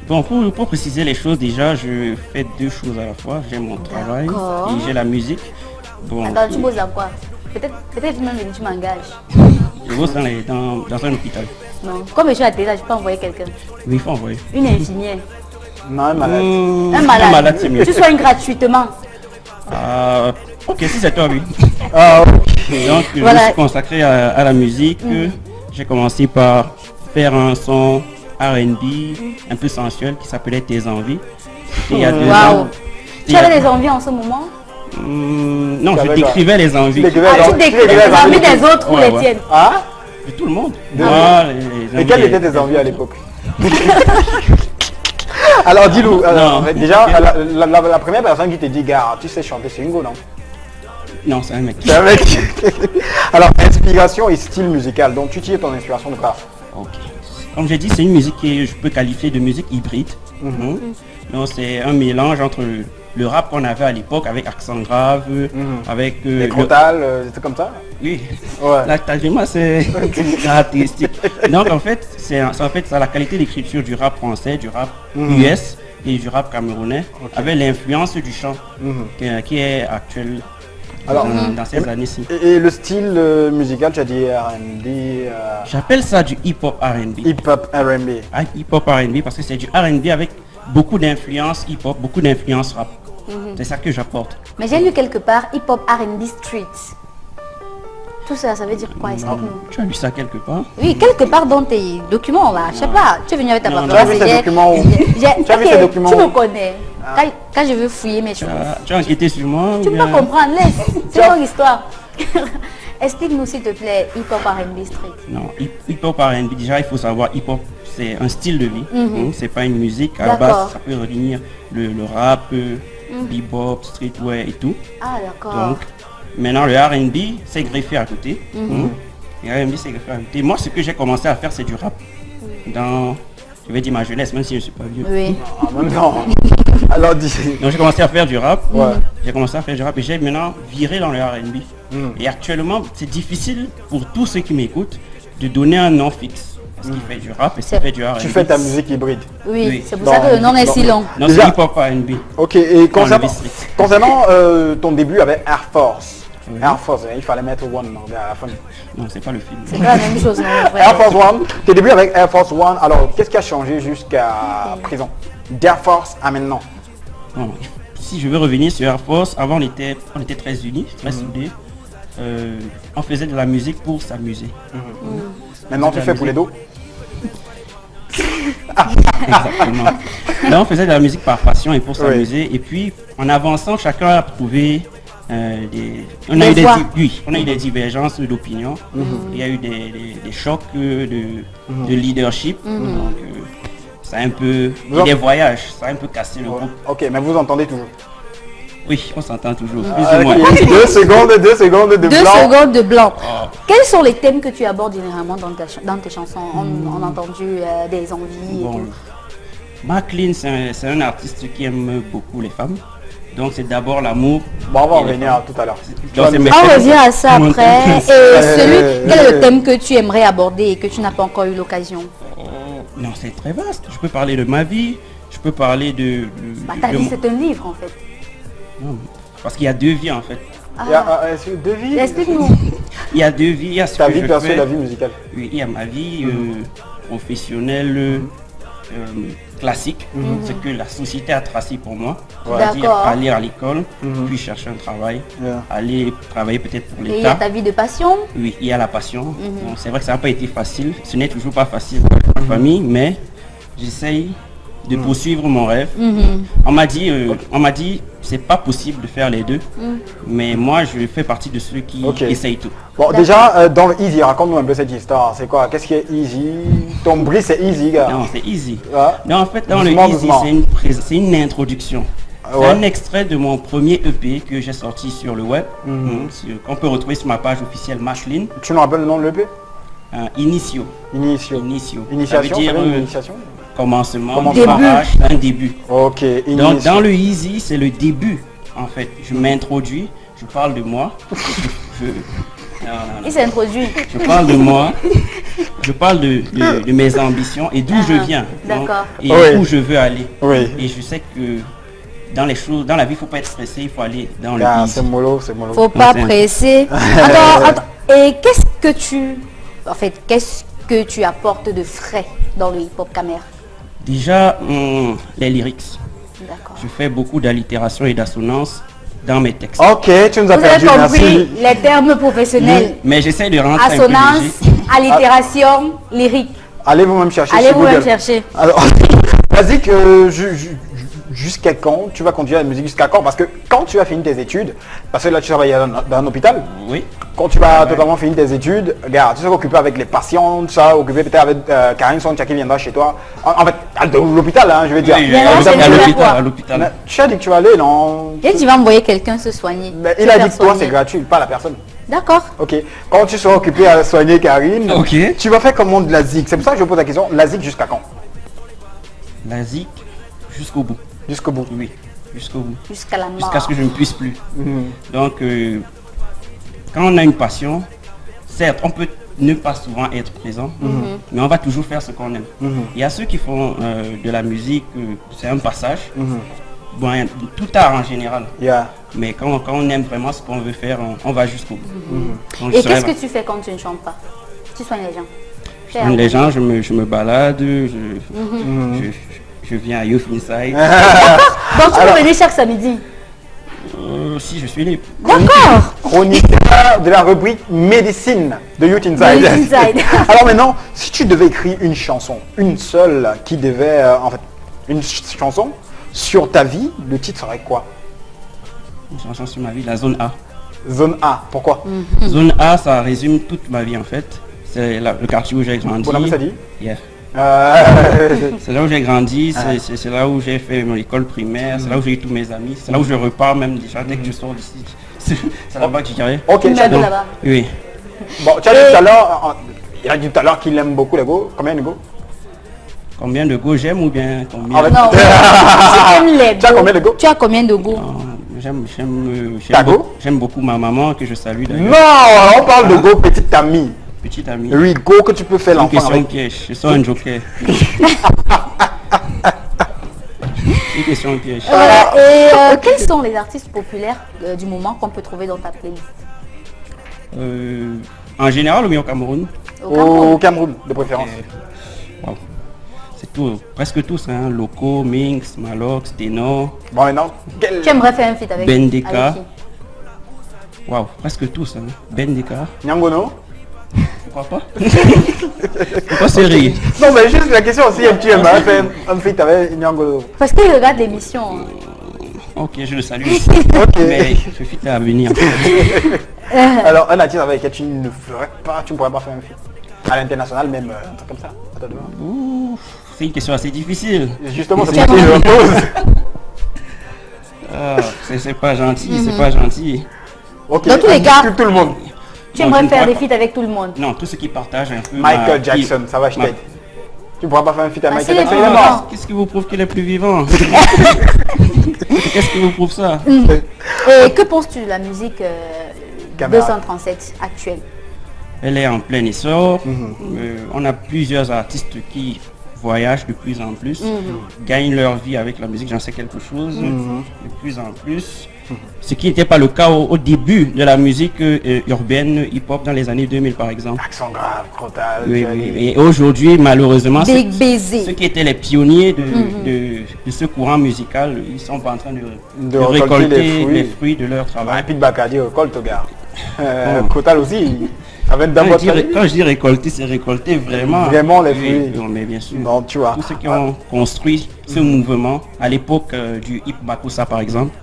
[SPEAKER 7] Bon, pour préciser les choses, déjà, je fais deux choses à la fois. J'ai mon travail
[SPEAKER 2] D'accord.
[SPEAKER 7] et j'ai la musique. Bon,
[SPEAKER 2] Attends, tu bosses à quoi? Peut-être même tu m'engages.
[SPEAKER 7] je bosse dans un hôpital.
[SPEAKER 2] Non. Comme je suis à Téla, je peux envoyer quelqu'un.
[SPEAKER 7] Oui, il faut envoyer.
[SPEAKER 2] Une infirmière.
[SPEAKER 1] Non, un malade.
[SPEAKER 2] Un malade.
[SPEAKER 7] Un malade, c'est mieux.
[SPEAKER 2] Tu soignes gratuitement.
[SPEAKER 7] Ok, si c'est toi, oui.
[SPEAKER 1] Ah, ok.
[SPEAKER 7] Donc, je
[SPEAKER 2] Voilà.
[SPEAKER 7] me suis consacré à la musique. J'ai commencé par faire un son R&B un peu sensuel qui s'appelait Tes Envies. C'était il y a 2 ans.
[SPEAKER 2] Waouh.
[SPEAKER 7] C'était
[SPEAKER 2] Tu
[SPEAKER 7] il y a-
[SPEAKER 2] avais des envies en ce moment?
[SPEAKER 7] Non,
[SPEAKER 1] Tu
[SPEAKER 7] je
[SPEAKER 1] avais
[SPEAKER 7] décrivais les envies.
[SPEAKER 1] Tu décrivais
[SPEAKER 2] Ah, tu
[SPEAKER 1] tu
[SPEAKER 2] décris
[SPEAKER 1] décrivais
[SPEAKER 2] les envies des autres ou
[SPEAKER 7] Ouais,
[SPEAKER 2] les
[SPEAKER 7] ouais.
[SPEAKER 2] tiennes?
[SPEAKER 1] Ah,
[SPEAKER 7] De tout le monde.
[SPEAKER 1] De-
[SPEAKER 7] Moi, les
[SPEAKER 1] et quelles
[SPEAKER 7] envies
[SPEAKER 1] étaient tes envies à l'époque? Alors dis-nous,
[SPEAKER 7] Non.
[SPEAKER 1] déjà, la première personne qui te dit, gars, tu sais chanter, c'est Ingo, non?
[SPEAKER 7] Non, c'est un mec.
[SPEAKER 1] C'est un mec. Alors, inspiration et style musical, donc tu tires ton inspiration de quoi?
[SPEAKER 7] Ok. Comme j'ai dit, c'est une musique que je peux qualifier de musique hybride. Donc c'est un mélange entre le rap qu'on avait à l'époque avec accent grave, avec
[SPEAKER 1] Les
[SPEAKER 7] le...
[SPEAKER 1] crotales, des trucs comme ça?
[SPEAKER 7] Oui,
[SPEAKER 1] Ouais.
[SPEAKER 7] l'actajement c'est caractéristique. Donc en fait, c'est la qualité d'écriture du rap français, du rap US et du rap camerounais, avec l'influence du chant qui est actuel
[SPEAKER 1] Alors,
[SPEAKER 7] dans ces années-ci.
[SPEAKER 1] Et le style musical, tu as dit R&B,
[SPEAKER 7] J'appelle ça du hip-hop R&B.
[SPEAKER 1] hip-hop, R&B.
[SPEAKER 7] Hip-hop R&B parce que c'est du R&B avec beaucoup d'influence hip-hop, beaucoup d'influence rap. C'est ça que j'apporte.
[SPEAKER 2] Mais j'ai lu quelque part hip-hop R&B street. Tout ça, ça veut dire quoi? Explique-nous.
[SPEAKER 7] Tu as lu ça quelque part?
[SPEAKER 2] Oui, quelque part dans tes documents là. Je sais pas. Tu es venu avec ta
[SPEAKER 7] Non,
[SPEAKER 2] paperasse.
[SPEAKER 1] Tu as vu ces
[SPEAKER 2] j'ai-
[SPEAKER 1] documents où? Tu as vu
[SPEAKER 2] Ok,
[SPEAKER 1] ces documents
[SPEAKER 2] Tu me
[SPEAKER 1] où?
[SPEAKER 2] connais. Quand je veux fouiller mes choses.
[SPEAKER 7] Tu as enquêté sur moi?
[SPEAKER 2] Tu
[SPEAKER 7] ou
[SPEAKER 2] peux pas
[SPEAKER 7] bien-
[SPEAKER 2] comprendre. Laisse. C'est ton histoire. Explique-nous s'il te plaît hip-hop R&B street.
[SPEAKER 7] Non, hip-hop R&B, déjà il faut savoir, hip-hop c'est un style de vie, c'est pas une musique. À la
[SPEAKER 2] D'accord.
[SPEAKER 7] base, ça peut réunir le rap, bebop, streetwear et tout.
[SPEAKER 2] Ah d'accord.
[SPEAKER 7] Donc, maintenant le R&B c'est greffé à côté. Le R&B c'est greffé à côté. Moi, ce que j'ai commencé à faire, c'est du rap. Dans, je vais dire ma jeunesse, même si je ne suis pas vieux.
[SPEAKER 2] Oui.
[SPEAKER 1] En même temps. Alors dis.
[SPEAKER 7] Donc j'ai commencé à faire du rap.
[SPEAKER 1] Ouais.
[SPEAKER 7] J'ai commencé à faire du rap et j'ai maintenant viré dans le R&B. Et actuellement, c'est difficile pour tous ceux qui m'écoutent de donner un nom fixe. Parce qu'il fait du rap et qu'il fait du R&B.
[SPEAKER 1] Tu fais ta musique hybride.
[SPEAKER 2] Oui,
[SPEAKER 7] Oui.
[SPEAKER 2] c'est pour ça que le nom est si long.
[SPEAKER 7] Non,
[SPEAKER 1] Déjà-
[SPEAKER 7] c'est hip-hop R&B.
[SPEAKER 1] Ok, et concernant,
[SPEAKER 7] Enlever street.
[SPEAKER 1] concernant ton début avec Air Force. Air Force, il fallait mettre One non, à la fin.
[SPEAKER 7] Non, c'est pas le film.
[SPEAKER 2] C'est pas la même chose, non, vrai.
[SPEAKER 1] Air Force One, tes débuts avec Air Force One, alors qu'est-ce qui a changé jusqu'à présent? D'Air Force à maintenant.
[SPEAKER 7] Bon, si je veux revenir sur Air Force, avant on était très unis, très soudés. On faisait de la musique pour s'amuser.
[SPEAKER 1] Maintenant tu fais pour les dos.
[SPEAKER 7] Exactement. Là, on faisait de la musique par passion et pour s'amuser. Et puis, en avançant, chacun a trouvé on a eu des divergences d'opinion. Il y a eu des chocs de leadership. Donc, ça a un peu...
[SPEAKER 1] Vous en-
[SPEAKER 7] des voyages, ça a un peu cassé le groupe.
[SPEAKER 1] Ok, mais vous entendez toujours.
[SPEAKER 7] Oui, on s'entend toujours, plus
[SPEAKER 1] Ah,
[SPEAKER 7] ou moins.
[SPEAKER 1] ok. 2 secondes de
[SPEAKER 2] 2
[SPEAKER 1] blanc.
[SPEAKER 2] secondes de blanc. Quels sont les thèmes que tu abordes généralement dans tes chansons? On a entendu des envies et
[SPEAKER 7] Bon,
[SPEAKER 2] tout.
[SPEAKER 7] McLean, c'est un artiste qui aime beaucoup les femmes. Donc c'est d'abord l'amour.
[SPEAKER 1] Bon, on va
[SPEAKER 7] et
[SPEAKER 1] en
[SPEAKER 7] les
[SPEAKER 1] revenir
[SPEAKER 7] femmes.
[SPEAKER 1] tout à l'heure.
[SPEAKER 7] Donc, c'est mes
[SPEAKER 2] On
[SPEAKER 7] thèmes.
[SPEAKER 2] revient à ça
[SPEAKER 7] Mon
[SPEAKER 2] après.
[SPEAKER 7] thème.
[SPEAKER 2] Et quel est le thème que tu aimerais aborder et que tu n'as pas encore eu l'occasion?
[SPEAKER 7] Non, c'est très vaste. Je peux parler de ma vie, je peux parler de...
[SPEAKER 2] Bah, t'as
[SPEAKER 7] de
[SPEAKER 2] dit
[SPEAKER 7] mon-
[SPEAKER 2] c'est un livre en fait.
[SPEAKER 7] Non, parce qu'il y a deux vies en fait.
[SPEAKER 1] Il y a deux vies.
[SPEAKER 2] Explique-nous.
[SPEAKER 7] Il y a deux vies, il y a ce
[SPEAKER 1] Ta
[SPEAKER 7] que
[SPEAKER 1] vie
[SPEAKER 7] je
[SPEAKER 1] perso et
[SPEAKER 7] fais.
[SPEAKER 1] la vie musicale.
[SPEAKER 7] Oui, il y a ma vie professionnelle, classique, ce que la société a tracé pour moi. C'est-à-dire
[SPEAKER 2] D'accord.
[SPEAKER 7] aller à l'école, puis chercher un travail,
[SPEAKER 1] Yeah.
[SPEAKER 7] aller travailler peut-être pour
[SPEAKER 2] Et il y a
[SPEAKER 7] l'État.
[SPEAKER 2] ta vie de passion.
[SPEAKER 7] Oui, il y a la passion. Bon, c'est vrai que ça n'a pas été facile. Ce n'est toujours pas facile pour la famille, mais j'essaye de poursuivre mon rêve. On m'a dit, c'est pas possible de faire les deux. Mais moi, je fais partie de ceux qui
[SPEAKER 1] Ok.
[SPEAKER 7] essayent tout.
[SPEAKER 1] Bon, déjà, dans le Easy, raconte-nous un peu cette histoire. C'est quoi? Qu'est-ce qui est Easy? Ton bruit, c'est Easy, gars.
[SPEAKER 7] Non, c'est easy.
[SPEAKER 1] Ah.
[SPEAKER 7] Non, en fait, dans
[SPEAKER 1] Doucement,
[SPEAKER 7] le easy,
[SPEAKER 1] doucement.
[SPEAKER 7] c'est une introduction. C'est
[SPEAKER 1] ouais.
[SPEAKER 7] un extrait de mon premier EP que j'ai sorti sur le web, qu'on peut retrouver sur ma page officielle McLean,
[SPEAKER 1] Tu nous rappelles le nom de l'EP?
[SPEAKER 7] Initio.
[SPEAKER 1] Initio.
[SPEAKER 7] Initio.
[SPEAKER 1] Initiation,
[SPEAKER 7] Ça veut dire
[SPEAKER 1] ça veut dire initiation?
[SPEAKER 7] commencement,
[SPEAKER 1] Commencement.
[SPEAKER 7] démarrage, un début.
[SPEAKER 1] Ok,
[SPEAKER 7] Donc
[SPEAKER 1] initiation.
[SPEAKER 7] dans le easy, c'est le début en fait. Je m'introduis, je parle de moi. Non, non, non.
[SPEAKER 2] Il s'est introduit.
[SPEAKER 7] Je parle de moi. Je parle de mes ambitions et d'où je viens. Donc,
[SPEAKER 2] D'accord.
[SPEAKER 7] et
[SPEAKER 1] Oui.
[SPEAKER 7] où je veux aller.
[SPEAKER 1] Oui.
[SPEAKER 7] Et je sais que dans les choses, dans la vie, il ne faut pas être stressé, il faut aller dans le
[SPEAKER 1] Ah,
[SPEAKER 7] pays.
[SPEAKER 1] c'est mollo, c'est mollo.
[SPEAKER 2] Faut pas
[SPEAKER 7] c'est un-
[SPEAKER 2] presser. Attends. Et qu'est-ce que tu apportes de frais dans le hip-hop Camer?
[SPEAKER 7] Déjà, les lyrics.
[SPEAKER 2] D'accord.
[SPEAKER 7] Je fais beaucoup d'allitération et d'assonance dans mes textes.
[SPEAKER 1] Ok, tu nous as
[SPEAKER 2] Vous avez
[SPEAKER 1] perdu,
[SPEAKER 2] compris
[SPEAKER 1] merci.
[SPEAKER 2] les termes professionnels.
[SPEAKER 7] Mais j'essaie de rendre ça un peu
[SPEAKER 2] Assonance,
[SPEAKER 7] léger.
[SPEAKER 2] allitération, lyrique.
[SPEAKER 1] Allez vous-même chercher
[SPEAKER 2] Allez
[SPEAKER 1] sur
[SPEAKER 2] vous
[SPEAKER 1] Google.
[SPEAKER 2] chercher.
[SPEAKER 1] Alors, vas-y que jusqu'à quand tu vas continuer la musique jusqu'à quand? Parce que quand tu vas finir tes études, parce que là tu travailles dans un hôpital,
[SPEAKER 7] Oui.
[SPEAKER 1] quand tu vas totalement finir tes études, regarde, tu seras occupé avec les patients, tu seras occupé peut-être avec Karine Sontia qui viendra chez toi. En fait, à l'hôpital, hein, je vais dire.
[SPEAKER 7] Oui,
[SPEAKER 2] Viens là,
[SPEAKER 7] à
[SPEAKER 2] c'est
[SPEAKER 7] l'hôpital,
[SPEAKER 2] le
[SPEAKER 7] à
[SPEAKER 2] faire quoi?
[SPEAKER 7] l'hôpital.
[SPEAKER 1] Mais tu as dit que tu vas aller, non?
[SPEAKER 2] Et tu vas envoyer quelqu'un se soigner.
[SPEAKER 1] Mais
[SPEAKER 2] se
[SPEAKER 1] il a
[SPEAKER 2] faire
[SPEAKER 1] dit que toi
[SPEAKER 2] soigner.
[SPEAKER 1] c'est gratuit, pas la personne.
[SPEAKER 2] D'accord.
[SPEAKER 1] Ok. Quand tu seras occupé à soigner Karine,
[SPEAKER 7] Ok.
[SPEAKER 1] tu vas faire comment de la ZIC? C'est pour ça que je pose la question, la ZIC jusqu'à quand?
[SPEAKER 7] La zik jusqu'au bout.
[SPEAKER 1] Jusqu'au bout.
[SPEAKER 7] Oui, jusqu'au bout.
[SPEAKER 2] Jusqu'à la mort.
[SPEAKER 7] Jusqu'à ce que je ne puisse plus. Donc, quand on a une passion, certes, on peut ne pas souvent être présent, mais on va toujours faire ce qu'on aime. Il y a ceux qui font de la musique, c'est un passage. Bon, tout art en général.
[SPEAKER 1] Yeah.
[SPEAKER 7] Mais quand on aime vraiment ce qu'on veut faire, on va jusqu'au bout. Donc,
[SPEAKER 2] Et
[SPEAKER 7] je serai
[SPEAKER 2] qu'est-ce
[SPEAKER 7] là.
[SPEAKER 2] que tu fais quand tu ne chantes pas? Tu soignes les gens.
[SPEAKER 7] Les gens, je me balade, je viens à Youth Inside.
[SPEAKER 2] Donc tu peux venir chaque samedi.
[SPEAKER 7] Si je suis libre.
[SPEAKER 2] D'accord.
[SPEAKER 1] Chroniqueur de la rubrique médecine de Youth Inside.
[SPEAKER 2] Youth Inside.
[SPEAKER 1] Alors maintenant, si tu devais écrire une chanson, une seule qui devait, en fait, une chanson sur ta vie, le titre serait quoi?
[SPEAKER 7] Une chanson sur ma vie, la zone A.
[SPEAKER 1] Zone A, pourquoi?
[SPEAKER 7] Zone A, ça résume toute ma vie en fait. C'est le quartier où j'ai grandi.
[SPEAKER 1] Pour l'amour, ça dit?
[SPEAKER 7] Yeah.
[SPEAKER 1] Euh,
[SPEAKER 7] C'est là où j'ai grandi, c'est là où j'ai fait mon école primaire, c'est là où j'ai eu tous mes amis, c'est là où je repars même déjà dès que je sors d'ici. C'est là-bas que j'irai.
[SPEAKER 1] Ok,
[SPEAKER 2] Tu m'aides
[SPEAKER 1] bon,
[SPEAKER 2] là-bas.
[SPEAKER 7] Oui.
[SPEAKER 1] tu as dit tout à l'heure, il a dit tout à l'heure qu'il aime beaucoup les go. Combien de go?
[SPEAKER 7] Combien de go j'aime ou bien combien
[SPEAKER 1] En fait,
[SPEAKER 2] Non. Tu aimes les
[SPEAKER 1] Tu as
[SPEAKER 2] go.
[SPEAKER 1] combien de go?
[SPEAKER 2] Tu as combien de go?
[SPEAKER 1] Ta go?
[SPEAKER 7] J'aime beaucoup ma maman que je salue d'ailleurs.
[SPEAKER 1] Non, on parle de go petite amie.
[SPEAKER 7] Petite amie.
[SPEAKER 1] Oui, go que tu peux faire
[SPEAKER 7] Une
[SPEAKER 1] l'enfant
[SPEAKER 7] question
[SPEAKER 1] avec.
[SPEAKER 7] piège, je sors un joker. Une question piège.
[SPEAKER 2] Voilà. Et quels sont les artistes populaires du moment qu'on peut trouver dans ta playlist?
[SPEAKER 7] En général ou bien au Cameroun?
[SPEAKER 2] Au Cameroun.
[SPEAKER 1] Au Cameroun, de préférence.
[SPEAKER 7] Wow. C'est tout, presque tous, hein. Loco, Minx, Malox, Ténor.
[SPEAKER 1] Bon, maintenant,
[SPEAKER 2] Tu aimerais faire un feat avec
[SPEAKER 7] Bendeka.
[SPEAKER 2] avec qui?
[SPEAKER 7] Waouh, presque tous, hein. Bendeka.
[SPEAKER 1] Nyangono?
[SPEAKER 7] Pourquoi pas? Pourquoi c'est rire?
[SPEAKER 1] Non, mais juste la question aussi, tu aimerais faire un feat avec Nyangono?
[SPEAKER 2] Parce qu'il regarde l'émission.
[SPEAKER 7] Ok, je le salue.
[SPEAKER 1] Ok.
[SPEAKER 7] Mais je suis à venir.
[SPEAKER 1] Alors, un artiste avec lequel tu ne ferais pas, tu ne pourrais pas faire un feat? À l'international, même, un truc comme ça. Attends, demain.
[SPEAKER 7] Ouh, c'est une question assez difficile.
[SPEAKER 1] Justement, c'est pour ça que je le pose.
[SPEAKER 7] Ah, c'est pas gentil, c'est pas gentil.
[SPEAKER 1] Ok,
[SPEAKER 2] Dans tous les
[SPEAKER 1] on
[SPEAKER 2] cas-
[SPEAKER 1] discute tout le monde.
[SPEAKER 2] Tu
[SPEAKER 7] Non,
[SPEAKER 2] aimerais
[SPEAKER 7] je ne
[SPEAKER 2] faire
[SPEAKER 7] pourrais
[SPEAKER 2] des feats avec tout le monde.
[SPEAKER 7] Non, tout ce qui partage un peu.
[SPEAKER 1] Michael Jackson, ça va, je t'aide. Tu ne pourras pas faire un feat avec
[SPEAKER 2] Ah,
[SPEAKER 1] Michael
[SPEAKER 2] si,
[SPEAKER 1] Jackson,
[SPEAKER 2] les
[SPEAKER 1] il est
[SPEAKER 2] enfants.
[SPEAKER 1] mort.
[SPEAKER 7] Qu'est-ce qui vous prouve qu'il est plus vivant? Qu'est-ce qui vous prouve ça?
[SPEAKER 2] Et que penses-tu de la musique
[SPEAKER 1] Caméra.
[SPEAKER 2] 237 actuelle?
[SPEAKER 7] Elle est en plein essor. On a plusieurs artistes qui voyagent de plus en plus, gagnent leur vie avec la musique, j'en sais quelque chose, de plus en plus. Ce qui n'était pas le cas au début de la musique urbaine, hip-hop dans les années 2000 par exemple.
[SPEAKER 1] Accent grave, Crotal.
[SPEAKER 7] Oui, oui. Et aujourd'hui, malheureusement,
[SPEAKER 2] Big Baiser.
[SPEAKER 7] ceux qui étaient les pionniers de ce courant musical, ils sont pas en train de
[SPEAKER 1] récolter
[SPEAKER 7] récolter
[SPEAKER 1] les
[SPEAKER 7] les
[SPEAKER 1] fruits.
[SPEAKER 7] fruits de leur travail.
[SPEAKER 1] Rapide Bacardi, récolte, gars. Crotal aussi, ça va être dans votre vie.
[SPEAKER 7] Quand je dis récolter, c'est récolter vraiment.
[SPEAKER 1] Vraiment les
[SPEAKER 7] Oui,
[SPEAKER 1] fruits.
[SPEAKER 7] oui, mais bien sûr.
[SPEAKER 1] Donc, tu vois.
[SPEAKER 7] Tous ceux qui ont construit ce mouvement à l'époque du hip makossa par exemple.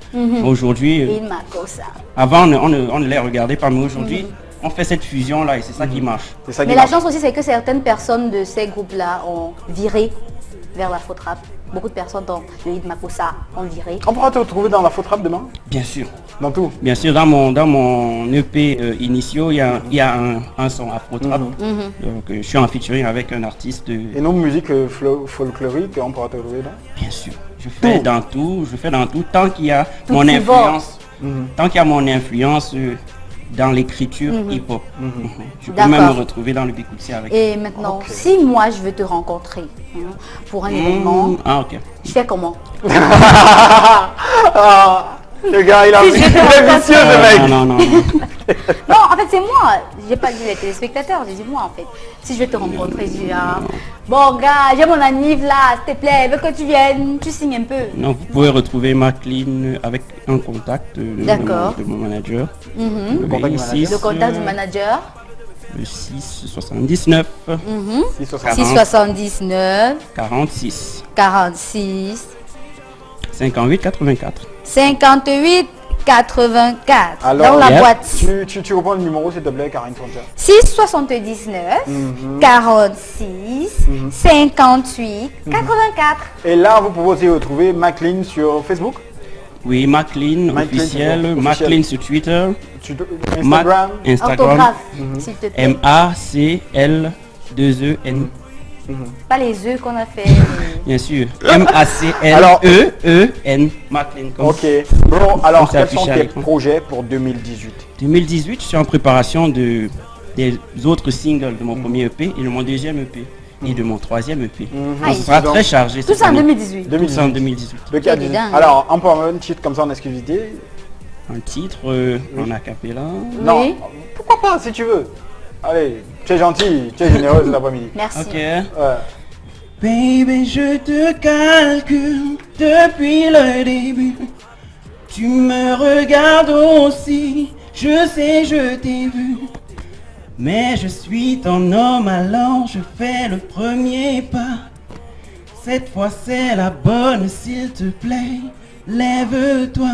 [SPEAKER 7] Aujourd'hui,
[SPEAKER 2] Il m'a causé ça.
[SPEAKER 7] avant on ne les regardait pas, mais aujourd'hui on fait cette fusion là et c'est ça qui marche.
[SPEAKER 1] C'est ça qui
[SPEAKER 2] Mais la
[SPEAKER 1] marche.
[SPEAKER 2] chance aussi, c'est que certaines personnes de ces groupes-là ont viré vers la faute rap. Beaucoup de personnes dans le hit Makossa ont viré.
[SPEAKER 1] On pourra te retrouver dans la faute rap demain?
[SPEAKER 7] Bien sûr.
[SPEAKER 1] Dans tout?
[SPEAKER 7] Bien sûr, dans mon EP initiaux, il y a un son afro-trap. Donc je suis en featuring avec un artiste.
[SPEAKER 1] Et nos musiques folkloriques, on pourra te retrouver dans?
[SPEAKER 7] Bien sûr. Je fais dans tout, tant qu'il y a
[SPEAKER 2] Tout
[SPEAKER 7] mon
[SPEAKER 2] qui va.
[SPEAKER 7] influence. Tant qu'il y a mon influence, dans l'écriture hip-hop. Je peux même me retrouver dans le Bikutsi avec.
[SPEAKER 2] Et maintenant, si moi je veux te rencontrer pour un événement,
[SPEAKER 7] ok.
[SPEAKER 2] je fais comment?
[SPEAKER 1] Le gars, il est vicieux, ce mec.
[SPEAKER 7] Non.
[SPEAKER 2] Non, en fait, c'est moi. J'ai pas dit les téléspectateurs, j'ai dit moi, en fait. Si je veux te rencontrer, je dis, bon, gars, j'ai mon anniv là, s'il te plaît, veux que tu viennes, tu signes un peu.
[SPEAKER 7] Non, vous pouvez retrouver McLean avec un contact de mon manager.
[SPEAKER 1] Le contact du manager.
[SPEAKER 2] Le contact du manager.
[SPEAKER 7] Le 679.
[SPEAKER 2] 679.
[SPEAKER 7] 46.
[SPEAKER 2] 46.
[SPEAKER 7] 58 84.
[SPEAKER 2] 58 84.
[SPEAKER 1] Alors,
[SPEAKER 2] dans la boîte.
[SPEAKER 1] Tu reprends le numéro, s'il te plaît, Karine Frontière.
[SPEAKER 2] 679 46 58 84.
[SPEAKER 1] Et là, vous pouvez aussi retrouver McLean sur Facebook,
[SPEAKER 7] Oui, McLean officiel, McLean sur Twitter,
[SPEAKER 1] Instagram.
[SPEAKER 7] Instagram,
[SPEAKER 2] Orthographe, s'il te plaît.
[SPEAKER 7] MACL2EN.
[SPEAKER 2] Pas les œufs qu'on a fait.
[SPEAKER 7] Bien sûr. MACLEEN. McLean.
[SPEAKER 1] Ok. Bon, alors,
[SPEAKER 7] c'est
[SPEAKER 1] quels sont
[SPEAKER 7] affiché à
[SPEAKER 1] tes
[SPEAKER 7] l'écran.
[SPEAKER 1] projets pour 2018?
[SPEAKER 7] 2018, je suis en préparation des autres singles de mon premier EP et de mon deuxième EP. Et de mon troisième EP.
[SPEAKER 2] Ah,
[SPEAKER 7] Ça sera très chargé.
[SPEAKER 2] Tout ça en 2018.
[SPEAKER 7] Tout ça en 2018.
[SPEAKER 1] Lequel
[SPEAKER 2] C'est dingue.
[SPEAKER 1] Alors, on peut avoir un titre comme ça en exclusivité?
[SPEAKER 7] Un titre en acapella.
[SPEAKER 1] Non.
[SPEAKER 2] Oui.
[SPEAKER 1] Pourquoi pas, si tu veux. Allez, tu es gentil, tu es généreux cet après-midi.
[SPEAKER 2] Merci.
[SPEAKER 7] Ok.
[SPEAKER 1] Ouais.
[SPEAKER 7] Baby, je te calcule depuis le début. Tu me regardes aussi, je sais, je t'ai vu. Mais je suis ton homme, alors je fais le premier pas. Cette fois c'est la bonne, s'il te plaît, lève-toi.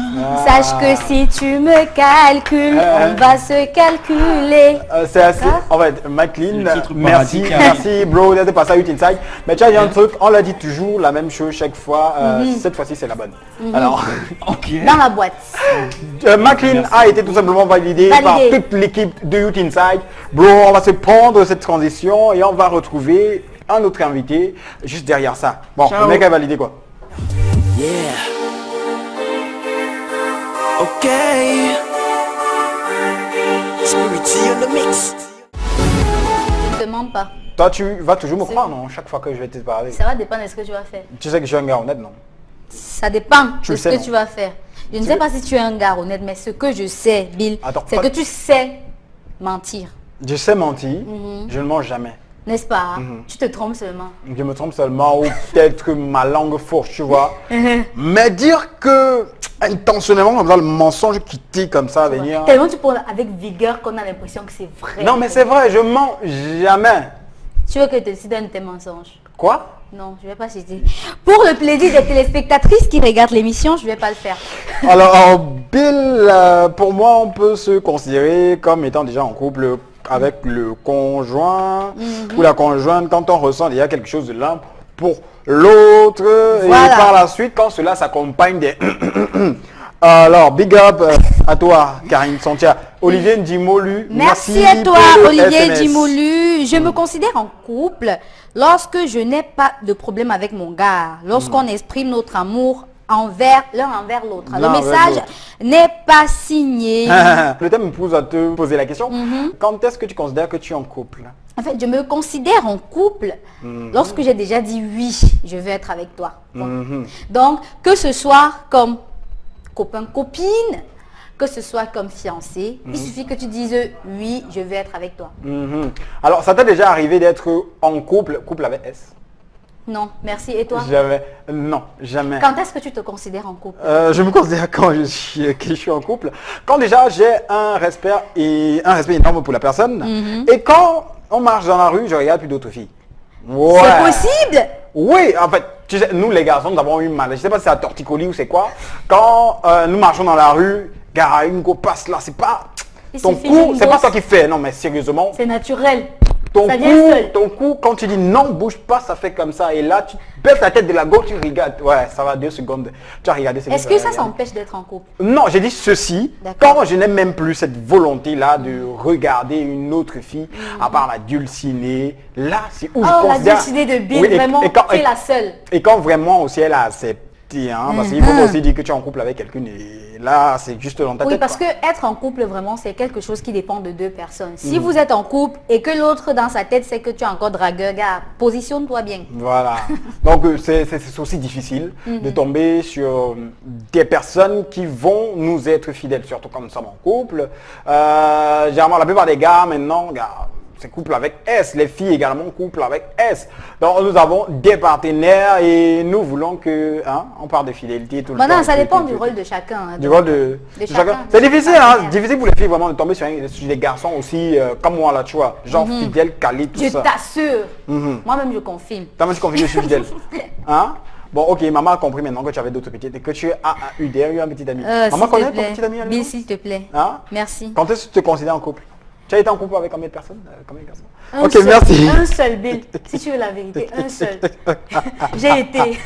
[SPEAKER 2] Sache que si tu me calcules, on va se calculer.
[SPEAKER 1] C'est assez. En fait, McLean,
[SPEAKER 7] Le titre
[SPEAKER 1] merci,
[SPEAKER 7] paradis,
[SPEAKER 1] merci bro d'être passé à Youth Inside. Mais tu as dit un truc, on l'a dit toujours la même chose chaque fois. Cette fois-ci, c'est la bonne. Alors,
[SPEAKER 2] Dans la boîte.
[SPEAKER 1] McLean a été tout simplement validé par toute l'équipe de Youth Inside. Bro, on va se prendre cette transition et on va retrouver un autre invité juste derrière ça. Bon,
[SPEAKER 7] Ciao.
[SPEAKER 1] le mec a validé quoi?
[SPEAKER 5] Yeah. Okay. Spirity on the mix.
[SPEAKER 2] Ne te mens pas.
[SPEAKER 1] Toi, tu vas toujours me croire, non? Chaque fois que je vais te parler.
[SPEAKER 2] Ça va dépendre de ce que tu vas faire.
[SPEAKER 1] Tu sais que je suis un gars honnête, non?
[SPEAKER 2] Ça dépend
[SPEAKER 1] Tu
[SPEAKER 2] de
[SPEAKER 1] le
[SPEAKER 2] ce
[SPEAKER 1] sais,
[SPEAKER 2] que
[SPEAKER 1] non?
[SPEAKER 2] tu vas faire. Je ne sais pas si tu es un gars honnête, mais ce que je sais, Bill,
[SPEAKER 1] Attends,
[SPEAKER 2] c'est
[SPEAKER 1] pas-
[SPEAKER 2] que tu sais mentir.
[SPEAKER 1] Je sais mentir, je ne mens jamais.
[SPEAKER 2] N'est-ce pas? Tu te trompes seulement.
[SPEAKER 1] Je me trompe seulement ou peut-être que ma langue fourche, tu vois. Mais dire que intentionnellement comme ça, le mensonge qui tique comme ça à venir.
[SPEAKER 2] Tellement tu parles avec vigueur qu'on a l'impression que c'est vrai.
[SPEAKER 1] Non mais c'est vrai, je mens jamais.
[SPEAKER 2] Tu veux que je te cite un de tes mensonges?
[SPEAKER 1] Quoi?
[SPEAKER 2] Non, je ne vais pas citer. Pour le plaisir des téléspectatrices qui regardent l'émission, je ne vais pas le faire.
[SPEAKER 1] Alors Bill, pour moi on peut se considérer comme étant déjà en couple avec le conjoint ou la conjointe quand on ressent déjà quelque chose de l'un pour l'autre
[SPEAKER 2] Voilà.
[SPEAKER 1] et par la suite quand cela s'accompagne des alors big up à toi Karine Santia. Olivier Ndimolu,
[SPEAKER 2] Merci à toi,
[SPEAKER 1] pour le
[SPEAKER 2] Olivier
[SPEAKER 1] SMS.
[SPEAKER 2] Dimolu. Je me considère en couple lorsque je n'ai pas de problème avec mon gars, lorsqu'on exprime notre amour envers l'un envers l'autre. Le
[SPEAKER 1] L'un envers
[SPEAKER 2] message
[SPEAKER 1] l'autre.
[SPEAKER 2] n'est pas signé.
[SPEAKER 1] Le thème me pousse à te poser la question. Quand est-ce que tu considères que tu es en couple?
[SPEAKER 2] En fait, je me considère en couple lorsque j'ai déjà dit oui, je veux être avec toi. Donc, que ce soit comme copain-copine, que ce soit comme fiancé, il suffit que tu dises oui, je veux être avec toi.
[SPEAKER 1] Alors, ça t'est déjà arrivé d'être en couple avec S?
[SPEAKER 2] Non, merci. Et toi?
[SPEAKER 1] Jamais. Non, jamais.
[SPEAKER 2] Quand est-ce que tu te considères en couple?
[SPEAKER 1] Je me considère quand que je suis en couple, quand déjà j'ai un respect énorme pour la personne et quand on marche dans la rue, je regarde plus d'autres filles. Ouais.
[SPEAKER 2] C'est possible?
[SPEAKER 1] Oui, en fait, tu sais, nous les garçons, nous avons eu mal. Je sais pas si c'est à torticolis ou c'est quoi. Quand nous marchons dans la rue, gars, une go passe là, c'est pas
[SPEAKER 2] Il
[SPEAKER 1] ton
[SPEAKER 2] suffit
[SPEAKER 1] cou,
[SPEAKER 2] d'une
[SPEAKER 1] c'est pas
[SPEAKER 2] gosse.
[SPEAKER 1] toi qui fais. Non, mais sérieusement,
[SPEAKER 2] C'est naturel.
[SPEAKER 1] ton
[SPEAKER 2] ça vient seul.
[SPEAKER 1] cou, quand tu dis non, bouge pas, ça fait comme ça. Et là, tu baisses la tête de la gauche, tu regardes. Ouais, ça va 2 secondes. Tu as regardé.
[SPEAKER 2] Est-ce que ça s'empêche d'être en couple?
[SPEAKER 1] Non, j'ai dit ceci.
[SPEAKER 2] D'accord.
[SPEAKER 1] Quand je n'ai même plus cette volonté-là de regarder une autre fille, à part la dulcinée, là, c'est où je
[SPEAKER 2] Oh, la
[SPEAKER 1] considère...
[SPEAKER 2] dulcinée de Bill,
[SPEAKER 1] Oui,
[SPEAKER 2] vraiment,
[SPEAKER 1] quand,
[SPEAKER 2] tu es la seule.
[SPEAKER 1] et quand vraiment aussi elle a accepté fidélité, hein, parce qu'il faut aussi dire que tu es en couple avec quelqu'un et là, c'est juste dans ta
[SPEAKER 2] Oui,
[SPEAKER 1] tête.
[SPEAKER 2] parce
[SPEAKER 1] quoi.
[SPEAKER 2] que être en couple, vraiment, c'est quelque chose qui dépend de deux personnes. Si vous êtes en couple et que l'autre, dans sa tête, c'est que tu es encore dragueur, gars, positionne-toi bien.
[SPEAKER 1] Voilà. Donc, c'est aussi difficile de tomber sur des personnes qui vont nous être fidèles, surtout quand nous sommes en couple. Généralement, la plupart des gars, maintenant, c'est couple avec S. Les filles également couple avec S. Donc, nous avons des partenaires et nous voulons que, hein, on parle de fidélité tout le temps.
[SPEAKER 2] Maintenant, ça dépend du rôle de chacun. Hein,
[SPEAKER 1] Du rôle de chacun. C'est difficile, hein, difficile pour les filles vraiment de tomber sur des garçons aussi comme moi là, tu vois, genre fidèle, calé, tout
[SPEAKER 2] Je
[SPEAKER 1] ça.
[SPEAKER 2] t'assure. Moi-même, je confirme.
[SPEAKER 1] T'as même confirmé que je suis fidèle. Hein? Bon, ok, maman a compris maintenant que tu avais d'autres petites et que tu as eu un petit ami. Maman connaît ton petit ami à la
[SPEAKER 2] Bill,
[SPEAKER 1] maison?
[SPEAKER 2] s'il te plaît.
[SPEAKER 1] Hein?
[SPEAKER 2] Merci.
[SPEAKER 1] Quand est-ce que tu te considères en couple? Tu as été en couple avec combien de personnes? Combien de garçons?
[SPEAKER 2] Un
[SPEAKER 1] Ok,
[SPEAKER 2] seul,
[SPEAKER 1] merci.
[SPEAKER 2] Un seul, Bill. Si tu veux la vérité, un seul. J'ai été.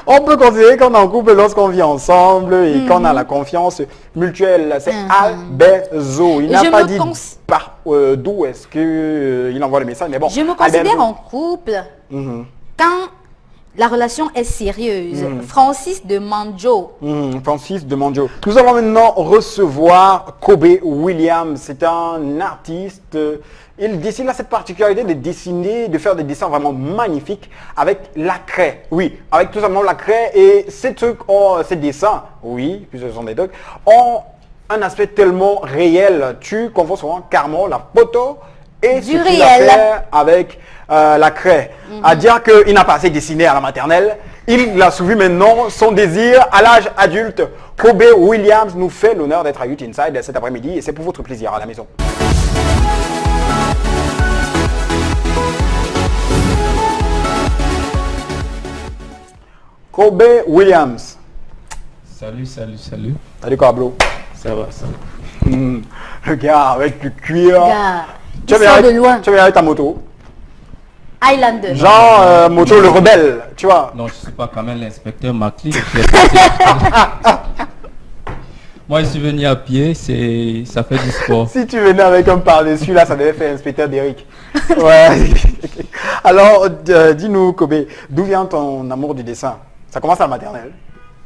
[SPEAKER 1] On peut considérer qu'on est en couple lorsqu'on vit ensemble et qu'on a la confiance mutuelle. C'est Alberzo. Il
[SPEAKER 2] Et
[SPEAKER 1] n'a
[SPEAKER 2] je
[SPEAKER 1] pas
[SPEAKER 2] me
[SPEAKER 1] dit par d'où est-ce qu'il envoie le message, mais bon.
[SPEAKER 2] Je me considère
[SPEAKER 1] Alberzo.
[SPEAKER 2] en couple quand la relation est sérieuse. Francis de Manjo.
[SPEAKER 1] Francis de Manjo. Nous allons maintenant recevoir Kobe Williams. C'est un artiste. Il dessine là cette particularité de dessiner, de faire des dessins vraiment magnifiques avec la craie. Oui, avec tout simplement la craie. Et ces trucs, ces dessins, oui, puisque ce sont des trucs, ont un aspect tellement réel. Tu confonds souvent carrément la photo et
[SPEAKER 2] Du
[SPEAKER 1] ce qu'il a
[SPEAKER 2] réel.
[SPEAKER 1] fait avec la craie. À dire qu'il n'a pas assez dessiné à la maternelle, il a soulevé maintenant son désir à l'âge adulte. Kobe Williams nous fait l'honneur d'être à Youth Inside cet après-midi et c'est pour votre plaisir à la maison. Kobe Williams.
[SPEAKER 8] Salut, salut, salut.
[SPEAKER 1] Salut Cablo.
[SPEAKER 8] Ça va, ça va.
[SPEAKER 1] Le gars avec le cuir.
[SPEAKER 2] Gars,
[SPEAKER 1] Tu
[SPEAKER 2] il
[SPEAKER 1] viens
[SPEAKER 2] sort
[SPEAKER 1] avec-
[SPEAKER 2] de loin.
[SPEAKER 1] Tu viens avec ta moto.
[SPEAKER 2] Highlander.
[SPEAKER 1] Genre moto le rebelle, tu vois.
[SPEAKER 8] Non, je suis pas quand même l'inspecteur Macli. Moi, je suis venu à pied, ça fait du sport.
[SPEAKER 1] Si tu venais avec un par-dessus, là, ça devait faire inspecteur d'Eric. Ouais. Alors, dis-nous, Kobe, d'où vient ton amour du dessin? Ça commence à la maternelle.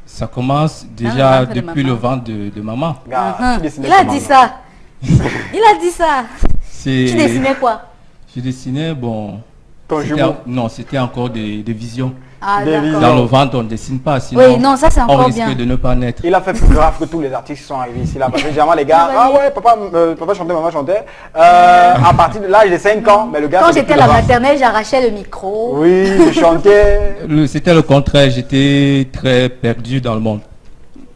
[SPEAKER 8] Ça commence
[SPEAKER 2] Ah,
[SPEAKER 8] déjà
[SPEAKER 2] le ventre de
[SPEAKER 8] depuis
[SPEAKER 2] maman.
[SPEAKER 8] le ventre de maman.
[SPEAKER 1] Gars, tu dessinais
[SPEAKER 2] Il a
[SPEAKER 1] comment,
[SPEAKER 2] dit
[SPEAKER 1] là?
[SPEAKER 2] ça. Il a dit ça.
[SPEAKER 8] C'est-
[SPEAKER 2] Tu dessinais quoi?
[SPEAKER 8] Je dessinais, bon...
[SPEAKER 1] Ton
[SPEAKER 8] c'était
[SPEAKER 1] jumeau.
[SPEAKER 8] non, c'était encore des visions.
[SPEAKER 2] Ah,
[SPEAKER 1] Des
[SPEAKER 2] d'accord.
[SPEAKER 8] Dans le ventre, on ne dessine pas, sinon
[SPEAKER 2] Oui, non, ça c'est
[SPEAKER 8] on
[SPEAKER 2] encore
[SPEAKER 8] risque
[SPEAKER 2] bien.
[SPEAKER 8] de ne pas naître.
[SPEAKER 1] Il a fait plus grave que tous les artistes qui sont arrivés ici là. Parce que généralement les gars, ah ouais, papa chantait, maman chantait. À partir de l'âge de 5 ans, mais le gars.
[SPEAKER 2] Quand
[SPEAKER 1] c'était
[SPEAKER 2] j'étais à
[SPEAKER 1] plus
[SPEAKER 2] la
[SPEAKER 1] grave.
[SPEAKER 2] maternelle, j'arrachais le micro.
[SPEAKER 1] Oui, je chantais.
[SPEAKER 8] C'était le contraire, j'étais très perdu dans le monde.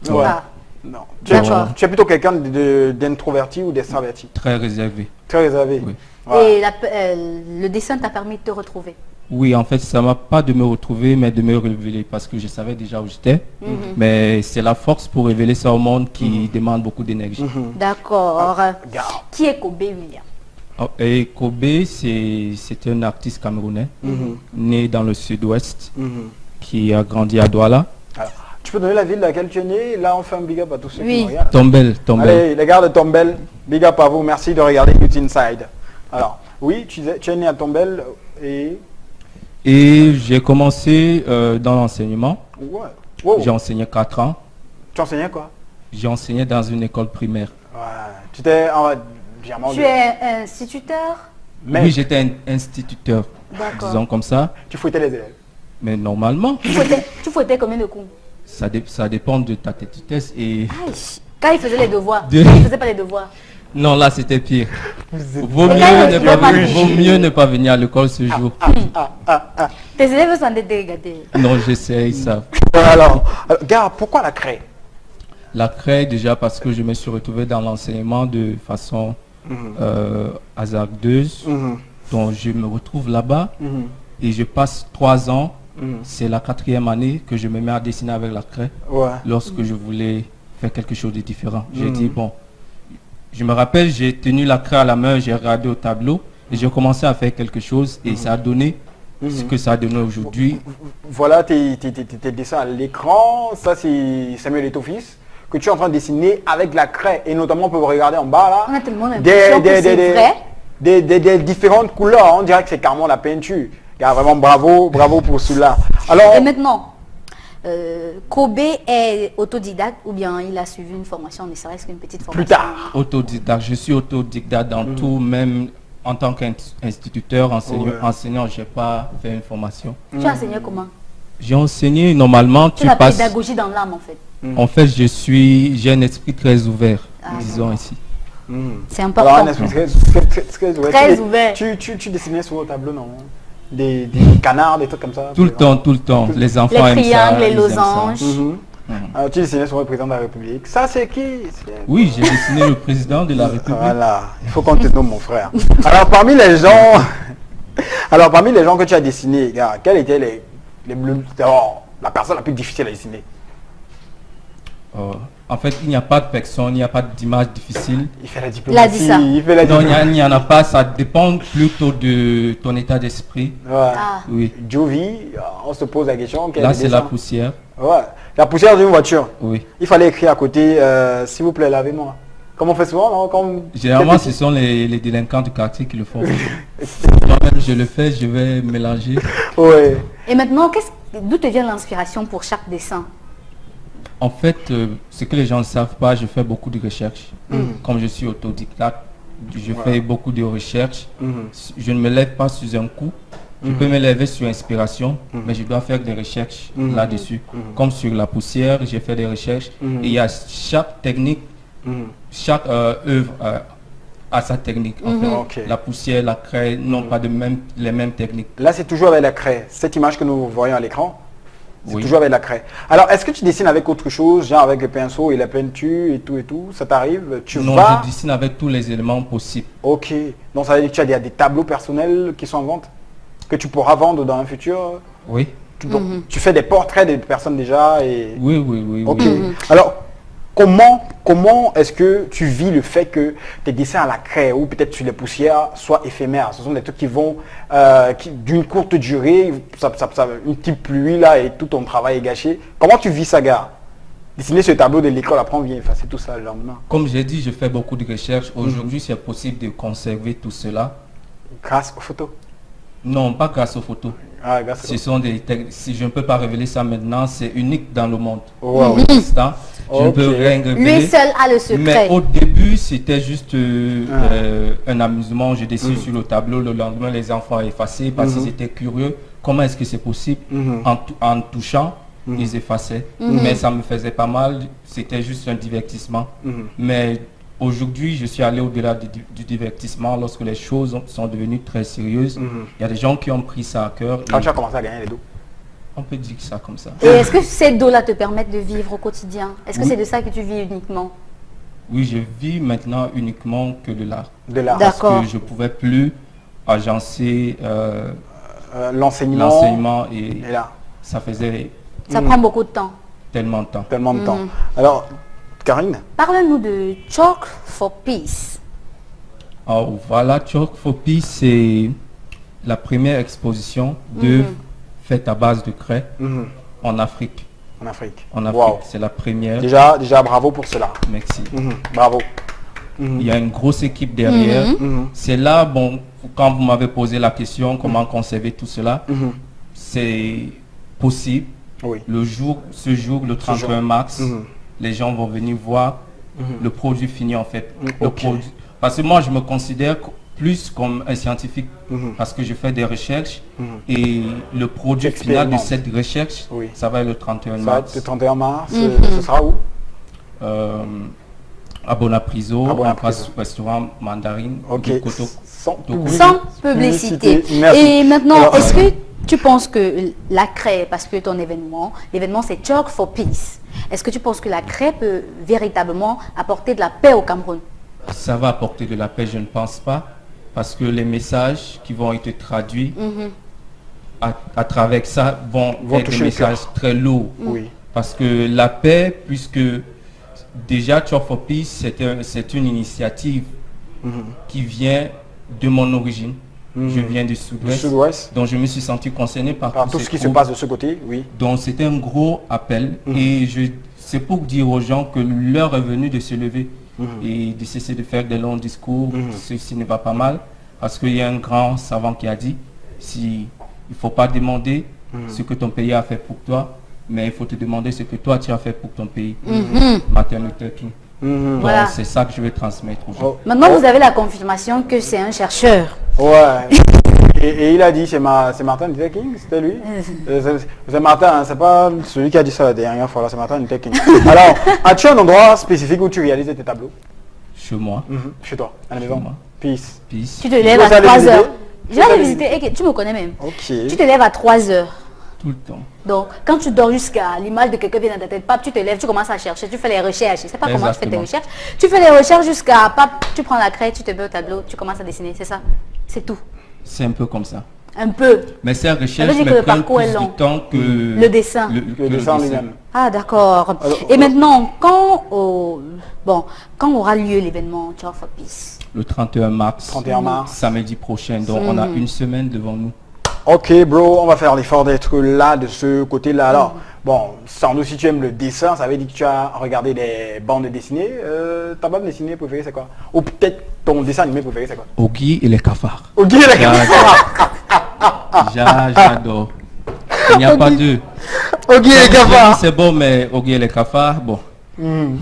[SPEAKER 1] Ouais.
[SPEAKER 2] Ah.
[SPEAKER 1] Non.
[SPEAKER 2] D'accord.
[SPEAKER 1] Tu es plutôt quelqu'un d'introverti ou d'extraverti?
[SPEAKER 8] Très réservé.
[SPEAKER 1] Très réservé.
[SPEAKER 8] Oui.
[SPEAKER 1] Voilà.
[SPEAKER 2] Et le dessin t'a permis de te retrouver.
[SPEAKER 8] Oui, en fait, ça m'a pas de me retrouver, mais de me révéler parce que je savais déjà où j'étais. Mais c'est la force pour révéler ça au monde qui demande beaucoup d'énergie.
[SPEAKER 2] D'accord.
[SPEAKER 1] Gars.
[SPEAKER 2] Qui est Kobe Williams?
[SPEAKER 8] Oh, et Kobe, c'est un artiste camerounais, né dans le sud-ouest, qui a grandi à Douala.
[SPEAKER 1] Alors, tu peux donner la ville dans laquelle tu es né? Là, on fait un big up à tous ceux
[SPEAKER 2] Oui.
[SPEAKER 1] qui nous regardent.
[SPEAKER 8] Tombel.
[SPEAKER 1] Allez, les gars de Tombel, big up à vous. Merci de regarder Youth Inside. Alors, oui, tu es né à Tombel et...
[SPEAKER 8] Et j'ai commencé dans l'enseignement.
[SPEAKER 1] Ouais. Wow.
[SPEAKER 8] J'ai enseigné 4 ans.
[SPEAKER 1] Tu enseignais quoi?
[SPEAKER 8] J'ai enseigné dans une école primaire.
[SPEAKER 1] Ouais. Tu étais généralement...
[SPEAKER 2] Tu es instituteur?
[SPEAKER 1] Mais
[SPEAKER 8] Oui, j'étais un instituteur,
[SPEAKER 2] D'accord.
[SPEAKER 8] disons comme ça.
[SPEAKER 1] tu fouettais les élèves.
[SPEAKER 8] Mais normalement,
[SPEAKER 2] Tu fouettais combien de coups?
[SPEAKER 8] ça dépend de ta têtesse et...
[SPEAKER 2] Aïe. Quand il faisait les devoirs.
[SPEAKER 8] De-
[SPEAKER 2] Quand il faisait pas les devoirs.
[SPEAKER 8] Non, là c'était pire. Vaut
[SPEAKER 2] Et
[SPEAKER 8] mieux,
[SPEAKER 2] quand
[SPEAKER 8] ne
[SPEAKER 2] il
[SPEAKER 8] pas,
[SPEAKER 2] faisait
[SPEAKER 8] vaut mieux ne pas venir à l'école ce jour.
[SPEAKER 2] Tes élèves sont des dégradés.
[SPEAKER 8] Non, j'essaie, ils savent.
[SPEAKER 1] Alors, gars, pourquoi la craie?
[SPEAKER 8] La craie, déjà parce que je me suis retrouvé dans l'enseignement de façon hasardeuse. Donc je me retrouve là-bas et je passe 3 ans. C'est la 4e année que je me mets à dessiner avec la craie.
[SPEAKER 1] Ouais.
[SPEAKER 8] Lorsque je voulais faire quelque chose de différent. J'ai dit, bon, je me rappelle, j'ai tenu la craie à la main, j'ai regardé au tableau et j'ai commencé à faire quelque chose et ça a donné ce que ça a donné aujourd'hui.
[SPEAKER 1] Voilà tes dessins à l'écran. Ça, c'est Samuel Eto'o-Fils que tu es en train de dessiner avec la craie. Et notamment, on peut regarder en bas là.
[SPEAKER 2] On a tellement l'impression que c'est vrai.
[SPEAKER 1] Des différentes couleurs. On dirait que c'est carrément la peinture. Gars, vraiment bravo pour cela. Alors,
[SPEAKER 2] Et maintenant, Kobe est autodidacte ou bien il a suivi une formation, ne serait-ce qu'une petite formation?
[SPEAKER 1] Plus tard.
[SPEAKER 8] Autodidacte. Je suis autodidacte dans tout, même en tant qu'instituteur, enseignant, je n'ai pas fait une formation.
[SPEAKER 2] Tu as enseigné comment?
[SPEAKER 8] J'ai enseigné normalement,
[SPEAKER 2] C'est la pédagogie dans l'âme en fait.
[SPEAKER 8] En fait, j'ai un esprit très ouvert, disons ici.
[SPEAKER 2] C'est important.
[SPEAKER 1] Alors, un esprit
[SPEAKER 2] Très ouvert.
[SPEAKER 1] Tu dessinais sur le tableau, non? Des canards, des trucs comme ça?
[SPEAKER 8] Tout le temps. Les enfants
[SPEAKER 2] Les
[SPEAKER 8] aiment ça.
[SPEAKER 2] triangles, les
[SPEAKER 8] ils aiment ça.
[SPEAKER 2] losanges.
[SPEAKER 1] Alors, tu dessinais sur le président de la République. Ça, c'est qui?
[SPEAKER 8] Oui, j'ai dessiné le président de la République.
[SPEAKER 1] Voilà, il faut qu'on te nomme mon frère. Alors, parmi les gens que tu as dessinés, gars, quels étaient d'abord, la personne la plus difficile à dessiner?
[SPEAKER 8] En fait, il n'y a pas de personne, il n'y a pas d'image difficile.
[SPEAKER 1] Il fait la diplomatie.
[SPEAKER 2] Il a dit ça.
[SPEAKER 1] Il fait la
[SPEAKER 8] Non,
[SPEAKER 1] diplomatie.
[SPEAKER 8] il n'y en a pas, ça dépend plutôt de ton état d'esprit.
[SPEAKER 1] Ouais.
[SPEAKER 8] Oui.
[SPEAKER 1] Jovi, on se pose la question.
[SPEAKER 8] Là, c'est la poussière.
[SPEAKER 1] Ouais. La poussière d'une voiture.
[SPEAKER 8] Oui.
[SPEAKER 1] Il fallait écrire à côté, s'il vous plaît, lavez-moi. Comme on fait souvent, non? Comme...
[SPEAKER 8] Généralement, ce sont les délinquants du quartier qui le font. Moi-même, je le fais, je vais mélanger.
[SPEAKER 1] Ouais.
[SPEAKER 2] Et maintenant, d'où te vient l'inspiration pour chaque dessin?
[SPEAKER 8] En fait, ce que les gens ne savent pas, je fais beaucoup de recherches. Comme je suis autodidacte, je fais beaucoup de recherches. Je ne me lève pas sur un coup. Je peux me lever sur inspiration, mais je dois faire des recherches là-dessus. Comme sur la poussière, j'ai fait des recherches. Et il y a chaque technique, chaque œuvre a sa technique. En fait.
[SPEAKER 1] Ok.
[SPEAKER 8] La poussière, la craie n'ont pas les mêmes techniques.
[SPEAKER 1] Là, c'est toujours avec la craie. Cette image que nous voyons à l'écran, c'est
[SPEAKER 8] Oui.
[SPEAKER 1] toujours avec la craie. Alors, est-ce que tu dessines avec autre chose, genre avec le pinceau et la peinture et tout? Ça t'arrive?
[SPEAKER 8] Non, je dessine avec tous les éléments possibles.
[SPEAKER 1] Ok. Donc, ça veut dire que tu as des tableaux personnels qui sont en vente? Que tu pourras vendre dans un futur?
[SPEAKER 8] Oui.
[SPEAKER 1] Tu fais des portraits des personnes déjà et...
[SPEAKER 8] Oui.
[SPEAKER 1] Ok. Alors, comment est-ce que tu vis le fait que tes dessins à la craie ou peut-être sur les poussières soient éphémères? Ce sont des trucs qui vont d'une courte durée, une petite pluie là et tout ton travail est gâché. Comment tu vis ça, gars? Dessiner ce tableau de l'école, après on vient effacer tout ça le lendemain.
[SPEAKER 8] Comme j'ai dit, je fais beaucoup de recherches. Aujourd'hui, c'est possible de conserver tout cela.
[SPEAKER 1] Grâce aux photos?
[SPEAKER 8] Non, pas grâce aux photos.
[SPEAKER 1] Ah, grâce
[SPEAKER 8] Ce sont si je ne peux pas révéler ça maintenant, c'est unique dans le monde.
[SPEAKER 1] Wow.
[SPEAKER 8] Pour l'instant, je ne peux
[SPEAKER 1] Ok.
[SPEAKER 8] rien révéler.
[SPEAKER 2] Lui seul a le secret.
[SPEAKER 8] Mais au début, c'était juste un amusement. Je dessine sur le tableau. Le lendemain, les enfants effaçaient parce qu'ils étaient curieux. Comment est-ce que c'est possible? En touchant, ils effaçaient. Mais ça me faisait pas mal. C'était juste un divertissement. Mais aujourd'hui, je suis allé au-delà du divertissement lorsque les choses sont devenues très sérieuses. Il y a des gens qui ont pris ça à cœur.
[SPEAKER 1] Quand
[SPEAKER 8] et
[SPEAKER 1] tu as commencé à gagner les dos?
[SPEAKER 8] on peut dire ça comme ça.
[SPEAKER 2] Et est-ce que ces dos-là te permettent de vivre au quotidien? Est-ce que c'est de ça que tu vis uniquement?
[SPEAKER 8] Oui, je vis maintenant uniquement que de l'art.
[SPEAKER 1] De l'art.
[SPEAKER 8] Parce
[SPEAKER 2] D'accord.
[SPEAKER 8] que je ne pouvais plus agencer
[SPEAKER 1] L'enseignement
[SPEAKER 8] et
[SPEAKER 1] est là.
[SPEAKER 8] ça faisait
[SPEAKER 2] Ça prend beaucoup de temps.
[SPEAKER 8] tellement de temps.
[SPEAKER 1] Tellement de temps. Alors, Karine?
[SPEAKER 2] Parle-nous de Chalk for Peace.
[SPEAKER 8] Alors, voilà, Chalk for Peace, c'est la première exposition d'œuvres faites à base de craie en Afrique.
[SPEAKER 1] En Afrique.
[SPEAKER 8] En Afrique,
[SPEAKER 1] Wow.
[SPEAKER 8] c'est la première.
[SPEAKER 1] Déjà, bravo pour cela.
[SPEAKER 8] Merci.
[SPEAKER 1] Bravo.
[SPEAKER 8] Il y a une grosse équipe derrière. C'est là, bon, quand vous m'avez posé la question, comment conserver tout cela, c'est possible.
[SPEAKER 1] Oui.
[SPEAKER 8] Ce jour, le 31 mars, les gens vont venir voir le produit fini en fait. Le
[SPEAKER 1] Ok.
[SPEAKER 8] produit. Parce que moi, je me considère plus comme un scientifique parce que je fais des recherches et le produit final de
[SPEAKER 1] Expérimente.
[SPEAKER 8] cette recherche,
[SPEAKER 1] Oui.
[SPEAKER 8] ça va être le 31
[SPEAKER 1] Ça va être
[SPEAKER 8] mars.
[SPEAKER 1] le 31 mars. Ce sera où?
[SPEAKER 8] À Bonapriso,
[SPEAKER 1] À
[SPEAKER 8] en
[SPEAKER 1] Bonapriso.
[SPEAKER 8] face restaurant Mandarine.
[SPEAKER 1] Ok.
[SPEAKER 8] de Koto.
[SPEAKER 1] Sans
[SPEAKER 2] Sans publicité.
[SPEAKER 1] Merci.
[SPEAKER 2] Et maintenant,
[SPEAKER 1] Alors,
[SPEAKER 2] est-ce que tu penses que la craie, parce que ton l'événement c'est Chalk for Peace, est-ce que tu penses que la craie peut véritablement apporter de la paix au Cameroun?
[SPEAKER 8] Ça va apporter de la paix, je ne pense pas, parce que les messages qui vont être traduits à travers ça vont être des
[SPEAKER 1] toucher le
[SPEAKER 8] messages
[SPEAKER 1] cœur.
[SPEAKER 8] très lourds.
[SPEAKER 1] Oui.
[SPEAKER 8] Parce que la paix, puisque déjà Chalk for Peace, c'est une initiative qui vient de mon origine. Je viens du
[SPEAKER 1] Du
[SPEAKER 8] Sud-Ouest,
[SPEAKER 1] Sud-Ouest.
[SPEAKER 8] donc je me suis senti concerné par
[SPEAKER 1] Par
[SPEAKER 8] tous
[SPEAKER 1] tout
[SPEAKER 8] ces
[SPEAKER 1] ce qui se
[SPEAKER 8] groupes.
[SPEAKER 1] passe de ce côté, oui.
[SPEAKER 8] Donc c'était un gros appel et c'est pour dire aux gens que l'heure est venue de se lever et de cesser de faire des longs discours. Ceci ne va pas mal parce qu'il y a un grand savant qui a dit il ne faut pas demander ce que ton pays a fait pour toi, mais il faut te demander ce que toi tu as fait pour ton pays.
[SPEAKER 2] Mhm.
[SPEAKER 8] Martin Luther King. Donc
[SPEAKER 2] Voilà.
[SPEAKER 8] c'est ça que je vais transmettre aux gens.
[SPEAKER 2] Maintenant, vous avez la confirmation que c'est un chercheur.
[SPEAKER 1] Ouais. Et il a dit, c'est Martin Luther King, c'était lui. C'est Martin, hein, c'est pas celui qui a dit ça la dernière fois, là, c'est Martin Luther King. Alors, as-tu un endroit spécifique où tu réalises tes tableaux?
[SPEAKER 8] Chez moi.
[SPEAKER 1] Chez toi, à la maison.
[SPEAKER 8] moi.
[SPEAKER 1] Peace.
[SPEAKER 8] Peace.
[SPEAKER 2] Tu te lèves
[SPEAKER 1] Vous
[SPEAKER 2] à
[SPEAKER 1] allez
[SPEAKER 2] 3
[SPEAKER 1] visiter?
[SPEAKER 2] heures. Je vais
[SPEAKER 1] Vous
[SPEAKER 2] aller
[SPEAKER 1] allez
[SPEAKER 2] visiter. Eh, tu me connais même.
[SPEAKER 1] Ok.
[SPEAKER 2] Tu te lèves à 3 heures.
[SPEAKER 8] Tout le temps.
[SPEAKER 2] Donc, quand tu dors jusqu'à l'image de quelqu'un vient dans ta tête, pap, tu te lèves, tu commences à chercher, tu fais les recherches. Je sais pas comment tu fais tes
[SPEAKER 8] Exactement.
[SPEAKER 2] recherches. Tu fais les recherches jusqu'à, pap, tu prends la craie, tu te mets au tableau, tu commences à dessiner, c'est ça. C'est tout.
[SPEAKER 8] C'est un peu comme ça.
[SPEAKER 2] Un peu.
[SPEAKER 8] Mais ces recherches
[SPEAKER 2] dire que
[SPEAKER 8] me
[SPEAKER 2] le
[SPEAKER 8] prennent
[SPEAKER 2] parcours
[SPEAKER 8] plus
[SPEAKER 2] est long.
[SPEAKER 8] de temps que
[SPEAKER 2] Le dessin.
[SPEAKER 1] Le dessin lui-même.
[SPEAKER 2] Ah, d'accord.
[SPEAKER 1] Alors,
[SPEAKER 2] Et maintenant, quand aura lieu l'événement Child for Peace?
[SPEAKER 8] le 31 mars.
[SPEAKER 1] 31 mars.
[SPEAKER 8] Samedi prochain. Donc on a une semaine devant nous.
[SPEAKER 1] Ok, bro, on va faire l'effort d'être là, de ce côté-là. Alors, bon, sans doute si tu aimes le dessin, ça veut dire que tu as regardé des bandes dessinées. Ta bande dessinée préférée, c'est quoi? Ou peut-être ton dessin animé préféré, c'est quoi?
[SPEAKER 8] Oggy et les cafards.
[SPEAKER 1] Ok, d'accord.
[SPEAKER 8] J'adore. Il n'y a pas deux.
[SPEAKER 1] Ok, les cafards.
[SPEAKER 8] C'est bon, mais Oggy et les cafards, bon,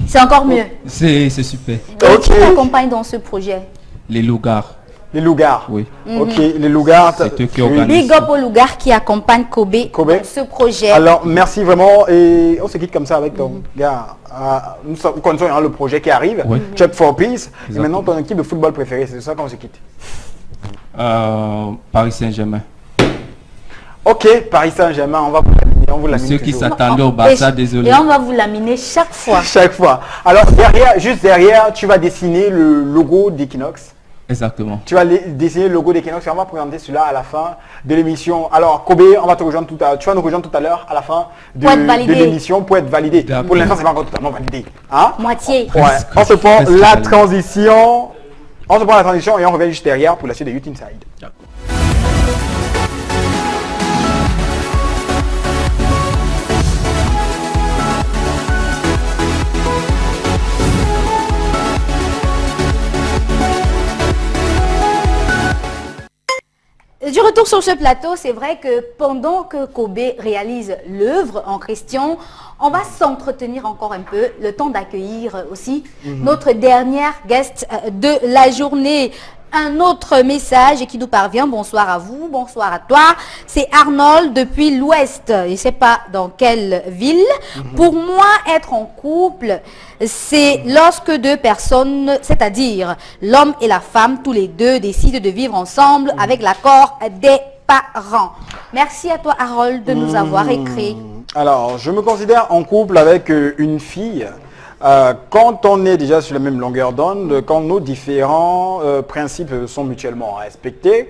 [SPEAKER 2] C'est encore mieux.
[SPEAKER 8] c'est super.
[SPEAKER 1] Ok.
[SPEAKER 2] Qui t'accompagne dans ce projet?
[SPEAKER 8] Les lougards,
[SPEAKER 1] Les lougards.
[SPEAKER 8] oui.
[SPEAKER 1] Ok, les lougards.
[SPEAKER 8] C'est eux qui organisent.
[SPEAKER 2] Big up au Lougar qui accompagne Kobe,
[SPEAKER 1] Kobe.
[SPEAKER 2] dans ce projet.
[SPEAKER 1] Alors, merci vraiment. Et on se quitte comme ça avec ton gars. Nous connaissons le projet qui arrive.
[SPEAKER 8] Ouais.
[SPEAKER 1] Check for Peace. Et
[SPEAKER 8] Exactement.
[SPEAKER 1] maintenant, ton équipe de football préférée, c'est ça qu'on se quitte.
[SPEAKER 8] Paris Saint-Germain.
[SPEAKER 1] Ok, Paris Saint-Germain, on va vous laminer. On vous lamine
[SPEAKER 8] Ceux qui
[SPEAKER 1] toujours.
[SPEAKER 8] s'attendaient au Barça, désolé.
[SPEAKER 2] Et on va vous laminer chaque fois.
[SPEAKER 1] Chaque fois. Alors, juste derrière, tu vas dessiner le logo d'Equinox.
[SPEAKER 8] Exactement.
[SPEAKER 1] Tu vas dessiner le logo d'Equinox et on va présenter cela à la fin de l'émission. Alors, Kobe, on va te rejoindre tout à l'heure. Tu vas nous rejoindre tout à l'heure à la fin de
[SPEAKER 2] Pour être validé.
[SPEAKER 1] l'émission pour être validé.
[SPEAKER 8] D'accord.
[SPEAKER 1] Pour l'instant, c'est pas encore totalement validé. Hein?
[SPEAKER 2] Moitié.
[SPEAKER 1] Ouais.
[SPEAKER 8] Presque.
[SPEAKER 1] On se prend
[SPEAKER 8] Presque
[SPEAKER 1] la
[SPEAKER 8] validé.
[SPEAKER 1] transition. On se prend la transition et on revient juste derrière pour la suite de Youth Inside.
[SPEAKER 2] Du retour sur ce plateau, c'est vrai que pendant que Kobe réalise l'œuvre en question, on va s'entretenir encore un peu, le temps d'accueillir aussi notre dernière guest de la journée. Un autre message qui nous parvient, bonsoir à vous, bonsoir à toi, c'est Arnold depuis l'Ouest, je ne sais pas dans quelle ville. Pour moi, être en couple, c'est lorsque deux personnes, c'est-à-dire l'homme et la femme, tous les deux décident de vivre ensemble avec l'accord des parents. Merci à toi Harold de nous avoir écrit.
[SPEAKER 1] Alors, je me considère en couple avec une fille. Quand on est déjà sur la même longueur d'onde, quand nos différents principes sont mutuellement respectés,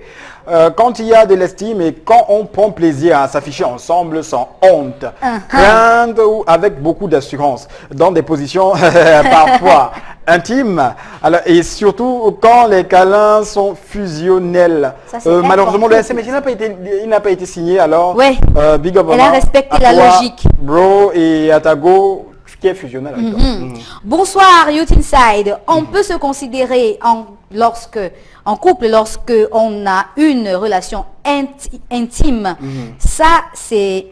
[SPEAKER 1] quand il y a de l'estime et quand on prend plaisir à s'afficher ensemble sans honte, crainte ou avec beaucoup d'assurance, dans des positions parfois intimes, alors, et surtout quand les câlins sont fusionnels.
[SPEAKER 2] Ça, c'est
[SPEAKER 1] Malheureusement, le
[SPEAKER 2] important.
[SPEAKER 1] SMS il n'a pas été signé, alors
[SPEAKER 2] Ouais.
[SPEAKER 1] big up
[SPEAKER 2] Elle a
[SPEAKER 1] vraiment
[SPEAKER 2] respecté
[SPEAKER 1] à
[SPEAKER 2] la
[SPEAKER 1] toi,
[SPEAKER 2] logique.
[SPEAKER 1] bro, et à ta go, qui est fusionnel avec toi.
[SPEAKER 2] Bonsoir Youth Inside. On peut se considérer en couple lorsque on a une relation intime. Ça, c'est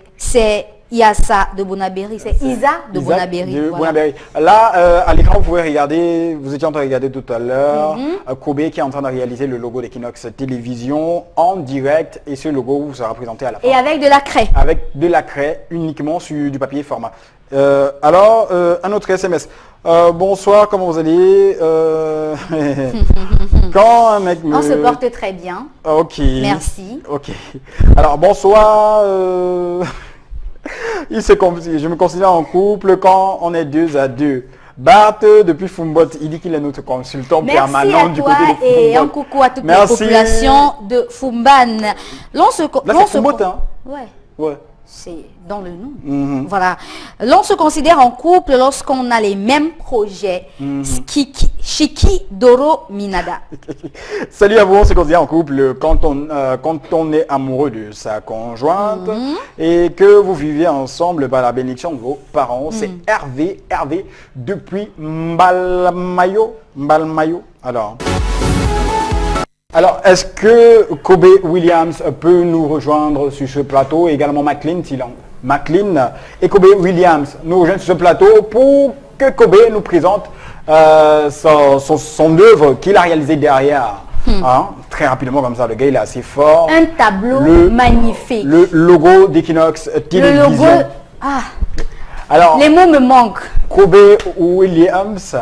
[SPEAKER 2] Iyassa de Bonabéry. C'est Isa de Bonabéry.
[SPEAKER 1] De
[SPEAKER 2] Voilà.
[SPEAKER 1] Bonabéry. Là, à l'écran, vous pouvez regarder, vous étiez en train de regarder tout à l'heure, Kobe qui est en train de réaliser le logo d'Equinox Télévision en direct et ce logo vous sera présenté à la fin.
[SPEAKER 2] Et avec de la craie.
[SPEAKER 1] Avec de la craie uniquement sur du papier format. Alors, un autre SMS. Bonsoir, comment vous allez? Quand un mec me...
[SPEAKER 2] On se porte très bien.
[SPEAKER 1] Ok.
[SPEAKER 2] Merci.
[SPEAKER 1] Ok. Alors, bonsoir. Je me considère en couple quand on est 2 à 2. Bart, depuis Fumbot, il dit qu'il est notre consultant
[SPEAKER 2] Merci
[SPEAKER 1] permanent
[SPEAKER 2] à
[SPEAKER 1] du
[SPEAKER 2] toi
[SPEAKER 1] côté de
[SPEAKER 2] et
[SPEAKER 1] Fumbot.
[SPEAKER 2] un coucou à toute
[SPEAKER 1] Merci.
[SPEAKER 2] la population de Fumban.
[SPEAKER 1] Là, c'est Fumbot, hein?
[SPEAKER 2] Ouais.
[SPEAKER 1] Ouais.
[SPEAKER 2] C'est dans le nom. Voilà. L'on se considère en couple lorsqu'on a les mêmes projets. Shiki Doro Minada.
[SPEAKER 1] Salut à vous, on se considère en couple quand on est amoureux de sa conjointe et que vous vivez ensemble par la bénédiction de vos parents. C'est Hervé depuis Mbalmayo. Alors, est-ce que Kobe Williams peut nous rejoindre sur ce plateau et également McLean Tilang? McLean et Kobe Williams nous rejoignent sur ce plateau pour que Kobe nous présente son œuvre qu'il a réalisée derrière. Hein, très rapidement comme ça, le gars il est assez fort.
[SPEAKER 2] Un tableau magnifique.
[SPEAKER 1] Le logo d'Equinox Télévision.
[SPEAKER 2] Le logo,
[SPEAKER 1] alors,
[SPEAKER 2] les mots me manquent.
[SPEAKER 1] Kobe Williams.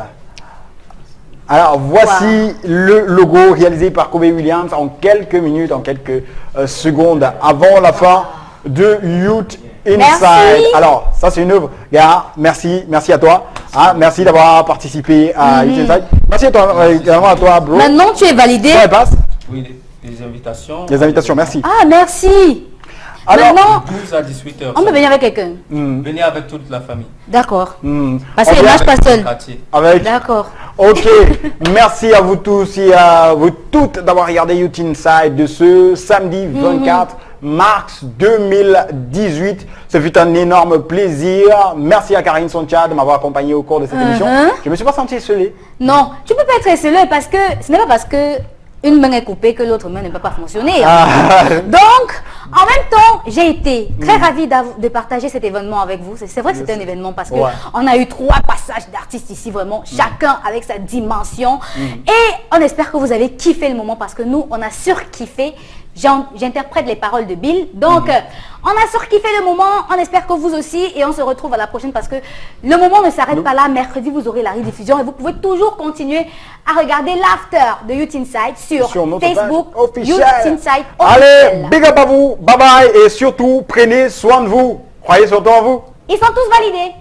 [SPEAKER 1] Alors voici le logo réalisé par Kobe Williams en quelques minutes, en quelques secondes avant la fin de Youth Inside.
[SPEAKER 2] Merci.
[SPEAKER 1] Alors ça c'est une œuvre. Gars, merci à toi. Hein, merci d'avoir participé à Youth Inside. Merci à toi, également à toi, bro.
[SPEAKER 2] Maintenant tu es validé.
[SPEAKER 1] Ça passe.
[SPEAKER 8] Oui, les invitations.
[SPEAKER 1] Les invitations, merci.
[SPEAKER 2] Ah, merci.
[SPEAKER 1] Alors,
[SPEAKER 2] maintenant,
[SPEAKER 8] 12 à 18h.
[SPEAKER 2] on peut venir avec quelqu'un.
[SPEAKER 8] Venez avec toute la famille.
[SPEAKER 2] D'accord. Parce
[SPEAKER 1] On
[SPEAKER 2] que
[SPEAKER 1] vient
[SPEAKER 2] je marche pas seul.
[SPEAKER 8] Quartier.
[SPEAKER 1] avec
[SPEAKER 2] D'accord.
[SPEAKER 1] Ok, merci à vous tous et à vous toutes d'avoir regardé Youth Inside de ce samedi 24 mars 2018. Ce fut un énorme plaisir. Merci à Karine Soncha de m'avoir accompagné au cours de cette émission. Je ne me suis pas senti esselé.
[SPEAKER 2] Non, tu peux pas être esselé parce que ce n'est pas parce que une main est coupée que l'autre main ne peut pas fonctionner. Donc, en même temps, j'ai été très ravie de partager cet événement avec vous. C'est vrai que c'était un événement parce que on a eu 3 passages d'artistes ici, vraiment, chacun avec sa dimension. Et on espère que vous avez kiffé le moment parce que nous, on a surkiffé. J'interprète les paroles de Bill. Donc, on a surkiffé le moment. On espère que vous aussi. Et on se retrouve à la prochaine parce que le moment ne s'arrête pas là. Mercredi, vous aurez la rediffusion. Et vous pouvez toujours continuer à regarder l'after de Youth Inside sur
[SPEAKER 1] notre
[SPEAKER 2] Facebook.
[SPEAKER 1] page officielle.
[SPEAKER 2] Youth Inside officiel.
[SPEAKER 1] Allez, big up à vous. Bye bye. Et surtout, prenez soin de vous. Croyez surtout en vous.
[SPEAKER 2] Ils sont tous validés.